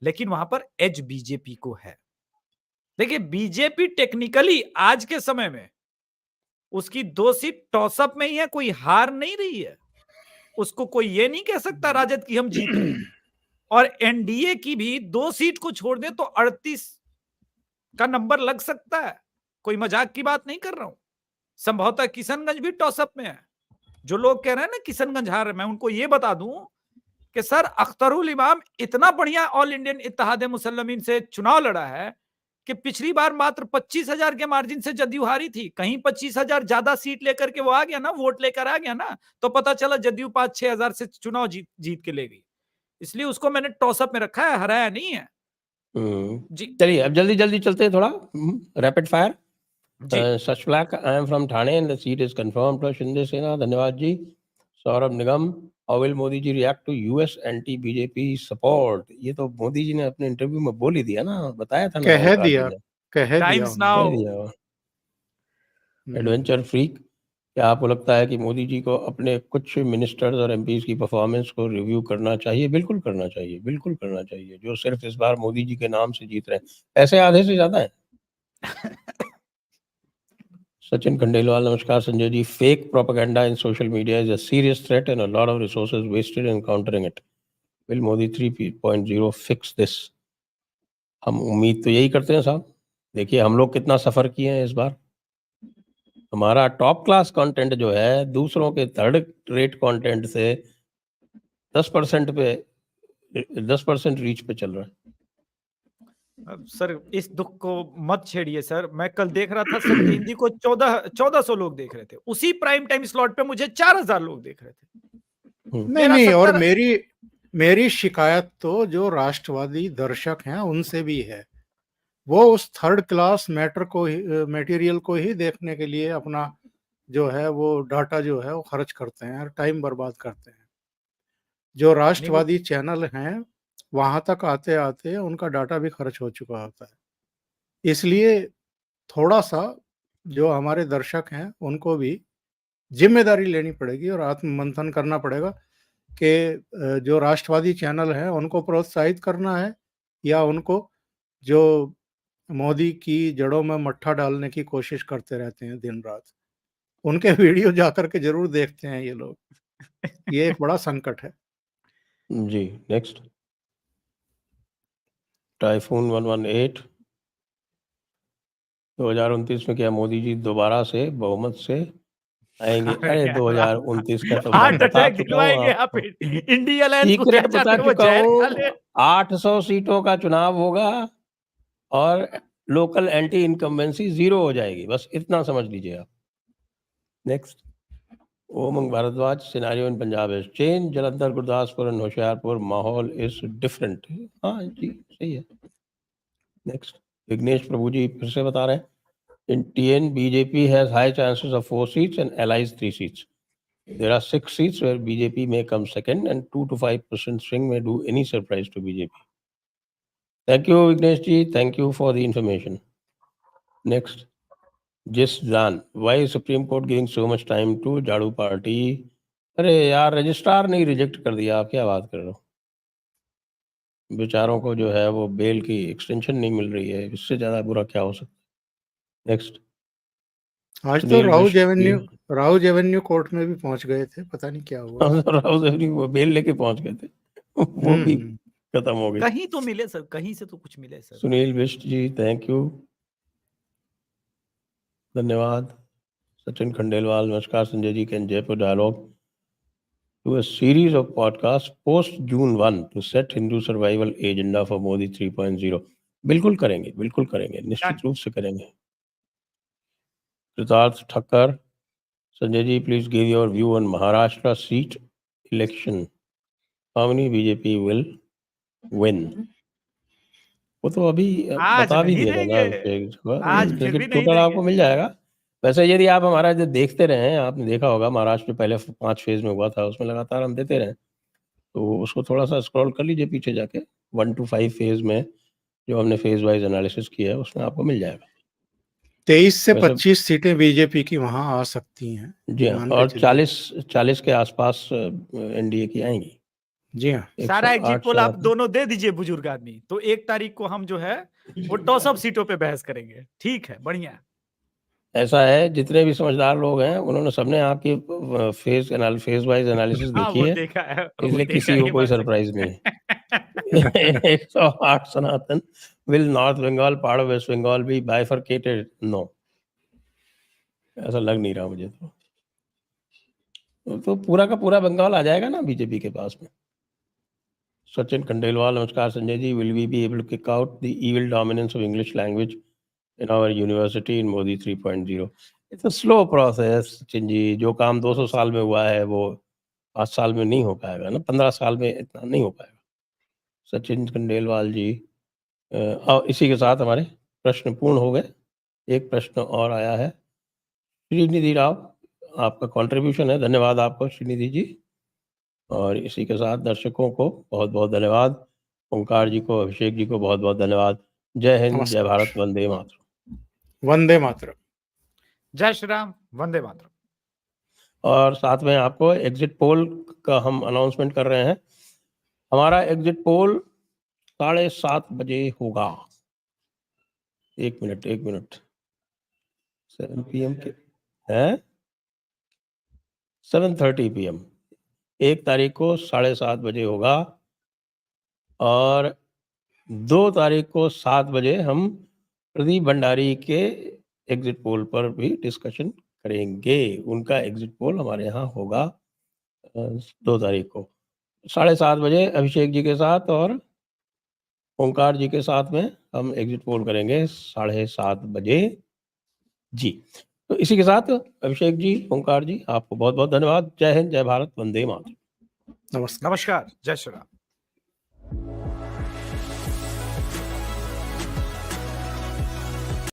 लेकिन वहां पर एज बीजेपी को है। देखिए, बीजेपी टेक्निकली आज के समय में उसकी 2 सीट टॉसअप में ही है, कोई हार नहीं रही है। उसको कोई ये नहीं कह सकता राजद की हम जीत रहे हैं। और एनडीए की भी 2 सीट को छोड़ दे तो 38 का नंबर लग सकता है। कोई मजाक की बात नहीं कर रहा हूं। संभवतः किशनगंज भी टॉसअप में है। जो लोग कह रहे हैं ना किशनगंज हार रहे, मैं उनको ये बता दूं कि सर अख्तरुल इमाम इतना बढ़िया ऑल इंडियन इत्तेहाद मुसल्लमीन से चुनाव लड़ा है कि पिछली बार मात्र 25,000 के मार्जिन से जदयू हारी थी। कहीं 25,000 ज्यादा सीट लेकर के वो आ गया ना, वोट लेकर आ गया ना, तो पता चला जदयू 5-6 हजार से चुनाव जीत के ले गई। इसलिए उसको मैंने टॉसअप में रखा है, हराया नहीं है जी। चलिए अब जल्दी जल्दी चलते हैं, थोड़ा रैपिड फायर। जी सच ब्लैक, I am from Thane and the seat is confirm to Shinde Sena. धन्यवाद जी। Saurabh Nigam, how will Modi ji react to US anti BJP support? ये तो मोदी जी ने अपने इंटरव्यू में बोल ही दिया ना, बताया था ना कह राहुल गांधी दिया ने। कह दिया टाइम्स उन्होंने। नाउ। कह दिया। एडवेंचर फ्रीक, क्या आपको लगता है कि मोदी जी को अपने कुछ मिनिस्टर्स और एमपीज की परफॉर्मेंस को रिव्यू करना चाहिए? बिल्कुल करना चाहिए, बिल्कुल करना चाहिए, जो सिर्फ इस बार मोदी जी के नाम से जीत रहे हैं। ऐसे आधे से ज्यादा है। सचिन खंडेलवाल, नमस्कार Sanjay ji. Fake propaganda in social media is a serious threat and a lot of resources wasted in countering it. Will Modi 3.0 fix this? हम उम्मीद तो यही करते हैं साहब। देखिए हम लोग कितना सफर किए हैं इस बार। हमारा टॉप क्लास कंटेंट जो है दूसरों के थर्ड रेट कंटेंट से 10% रीच पे चल रहा है। सर इस दुख को मत छेड़िए सर। मैं कल देख रहा था सत्य हिंदी को 1400 लोग देख रहे थे, उसी प्राइम टाइम स्लॉट पे मुझे 4000 लोग देख रहे थे। नहीं, और मेरी शिकायत तो जो राष्ट्रवादी दर्शक हैं उनसे भी है। वो उस थर्ड क्लास मटेरियल को ही देखने के लिए अपना जो है वो डाटा जो है वो खर्च करते हैं और टाइम बर्बाद करते हैं। जो राष्ट्रवादी चैनल हैं वहां तक आते आते उनका डाटा भी खर्च हो चुका होता है। इसलिए थोड़ा सा जो हमारे दर्शक हैं उनको भी जिम्मेदारी लेनी पड़ेगी और आत्ममंथन करना पड़ेगा कि जो राष्ट्रवादी चैनल हैं उनको प्रोत्साहित करना है या उनको जो मोदी की जड़ों में मट्ठा डालने की कोशिश करते रहते हैं दिन रात, उनके वीडियो जाकर के जरूर देखते हैं ये लोग। ये एक बड़ा संकट है जी। नेक्स्ट, टाइफून 118, 2029 में क्या मोदी जी दोबारा से बहुमत से आएंगे? अरे 2029 का तो मैं हार्ट बता अटैक चुका हूँ दिलवाएंगे आपको, आप इंडिया अलायंस को, क्या सीक्रेट बता चाहते हैं वो चुका जहर खा हूँ। ले। 800 सीटों का चुनाव होगा और लोकल एंटी इनकम्बेंसी 0 हो जाएगी, बस इतना समझ लीजिए आप। Next, Omang Bhardwaj, scenario in Punjab is change, Jalandhar, Gurdaspur and Hoshiarpur माहौल इज डिफरेंट। हाँ जी, सही है। नेक्स्ट, विघ्नेश प्रभु जी फिर से बता रहे हैं, in TN BJP has high chances of 4 seats and allies 3 seats. There are 6 seats where BJP may come second and 2 to 5% swing may do any surprise to BJP. Thank you Vignesh ji, thank you for the information. Next, Just Dan, why is Supreme Court giving so much time to Jadu party? अरे यार registrar नहीं reject कर दिया, आप क्या बात कर रहे हो? बेचारों को जो है वो बेल की एक्सटेंशन नहीं मिल रही है, इससे ज्यादा बुरा क्या हो सकता है? नेक्स्ट, आज तो राउज एवेन्यू कोर्ट में भी पहुंच गए थे, पता नहीं क्या हुआ। राउज एवेन्यू वो बेल लेके पहुंच गए थे वो भी खत्म हो गई। कहीं तो मिले सर, कहीं से तो कुछ मिले sir. Sunil Bisht ji, thank you, धन्यवाद। सचिन खंडेलवाल, नमस्कार Sanjay ji, can Jaipur dialogue to a series of podcasts post June 1 to set Hindu survival agenda for Modi 3.0? बिल्कुल करेंगे, बिल्कुल करेंगे, निश्चित रूप से करेंगे। Kritarth Thakkar, Sanjay ji please give your view on Maharashtra seat election, how many BJP will win? वो तो अभी बता भी दिया था ना, आज फिर भी नहीं टोटल आपको मिल जाएगा। वैसे यदि आप हमारा जो देखते रहे हैं, आपने देखा होगा महाराष्ट्र में पहले 5 फेज में हुआ था, उसमें लगातार हम देते रहे, तो उसको थोड़ा सा स्क्रॉल कर लीजिए पीछे जाके, 1 to 5 फेज में जो हमने फेज वाइज एनालिसिस किया है उसमें आपको मिल जाएगा। 23 से 25 सीटें बीजेपी की वहां आ सकती हैं। जी हाँ, और 40 के आसपास एनडीए की आएंगी। जी हाँ, सारा एग्जिट पोल आप दोनों दे दीजिए बुजुर्ग आदमी, तो 1 तारीख को हम जो है वो टॉस अप सीटों पे बहस करेंगे। ठीक है, बढ़िया। ऐसा है, जितने भी समझदार लोग हैं उन्होंने सबने आपकी फेज वाइज एनालिसिस देखी है, देखा है, इसलिए किसी को कोई सरप्राइज नहीं है। 108 Sanatan, will north Bengal part of west Bengal be bifurcated? No, ऐसा लग नहीं रहा मुझे तो। तो पूरा का पूरा बंगाल आ जाएगा ना बीजेपी के पास में। सचिन खंडेलवाल, नमस्कार Sanjay ji, will we be able to kick out the evil dominance of English language in our university in Modi 3.0? It's a slow process Sachin ji. जो काम 200 साल में हुआ है वो 5 साल में नहीं हो पाएगा ना, 15 साल में इतना नहीं हो पाएगा। सचिन खंडेलवाल जी, और इसी के साथ हमारे प्रश्न पूर्ण हो गए। एक प्रश्न और आया है, श्रीनिधि राव, आपका कंट्रीब्यूशन है, धन्यवाद आपको श्रीनिधि जी। और इसी के साथ दर्शकों को बहुत बहुत धन्यवाद, ओंकार जी को, अभिषेक जी को बहुत बहुत धन्यवाद। जय हिंद, जय नमस्कार। भारत, वंदे मातरम। वंदे मातरम। जय श्री राम, वंदे मातरम। और साथ में आपको एग्जिट पोल का हम अनाउंसमेंट कर रहे हैं। हमारा एग्जिट पोल 7:30 बजे होगा। एक मिनट 7 PM के हैं 7:30 PM 1 तारीख को 7:30 बजे होगा, और 2 तारीख को 7 बजे हम प्रदीप भंडारी के एग्जिट पोल पर भी डिस्कशन करेंगे। उनका एग्जिट पोल हमारे यहाँ होगा 2 तारीख को 7:30 बजे अभिषेक जी के साथ और ओंकार जी के साथ में हम एग्जिट पोल करेंगे 7:30 बजे जी। तो इसी के साथ अभिषेक जी, ओंकार जी, आपको बहुत बहुत धन्यवाद। जय हिंद, जय भारत, वंदे मातरम। नमस्कार। नमस्कार, जय श्री राम।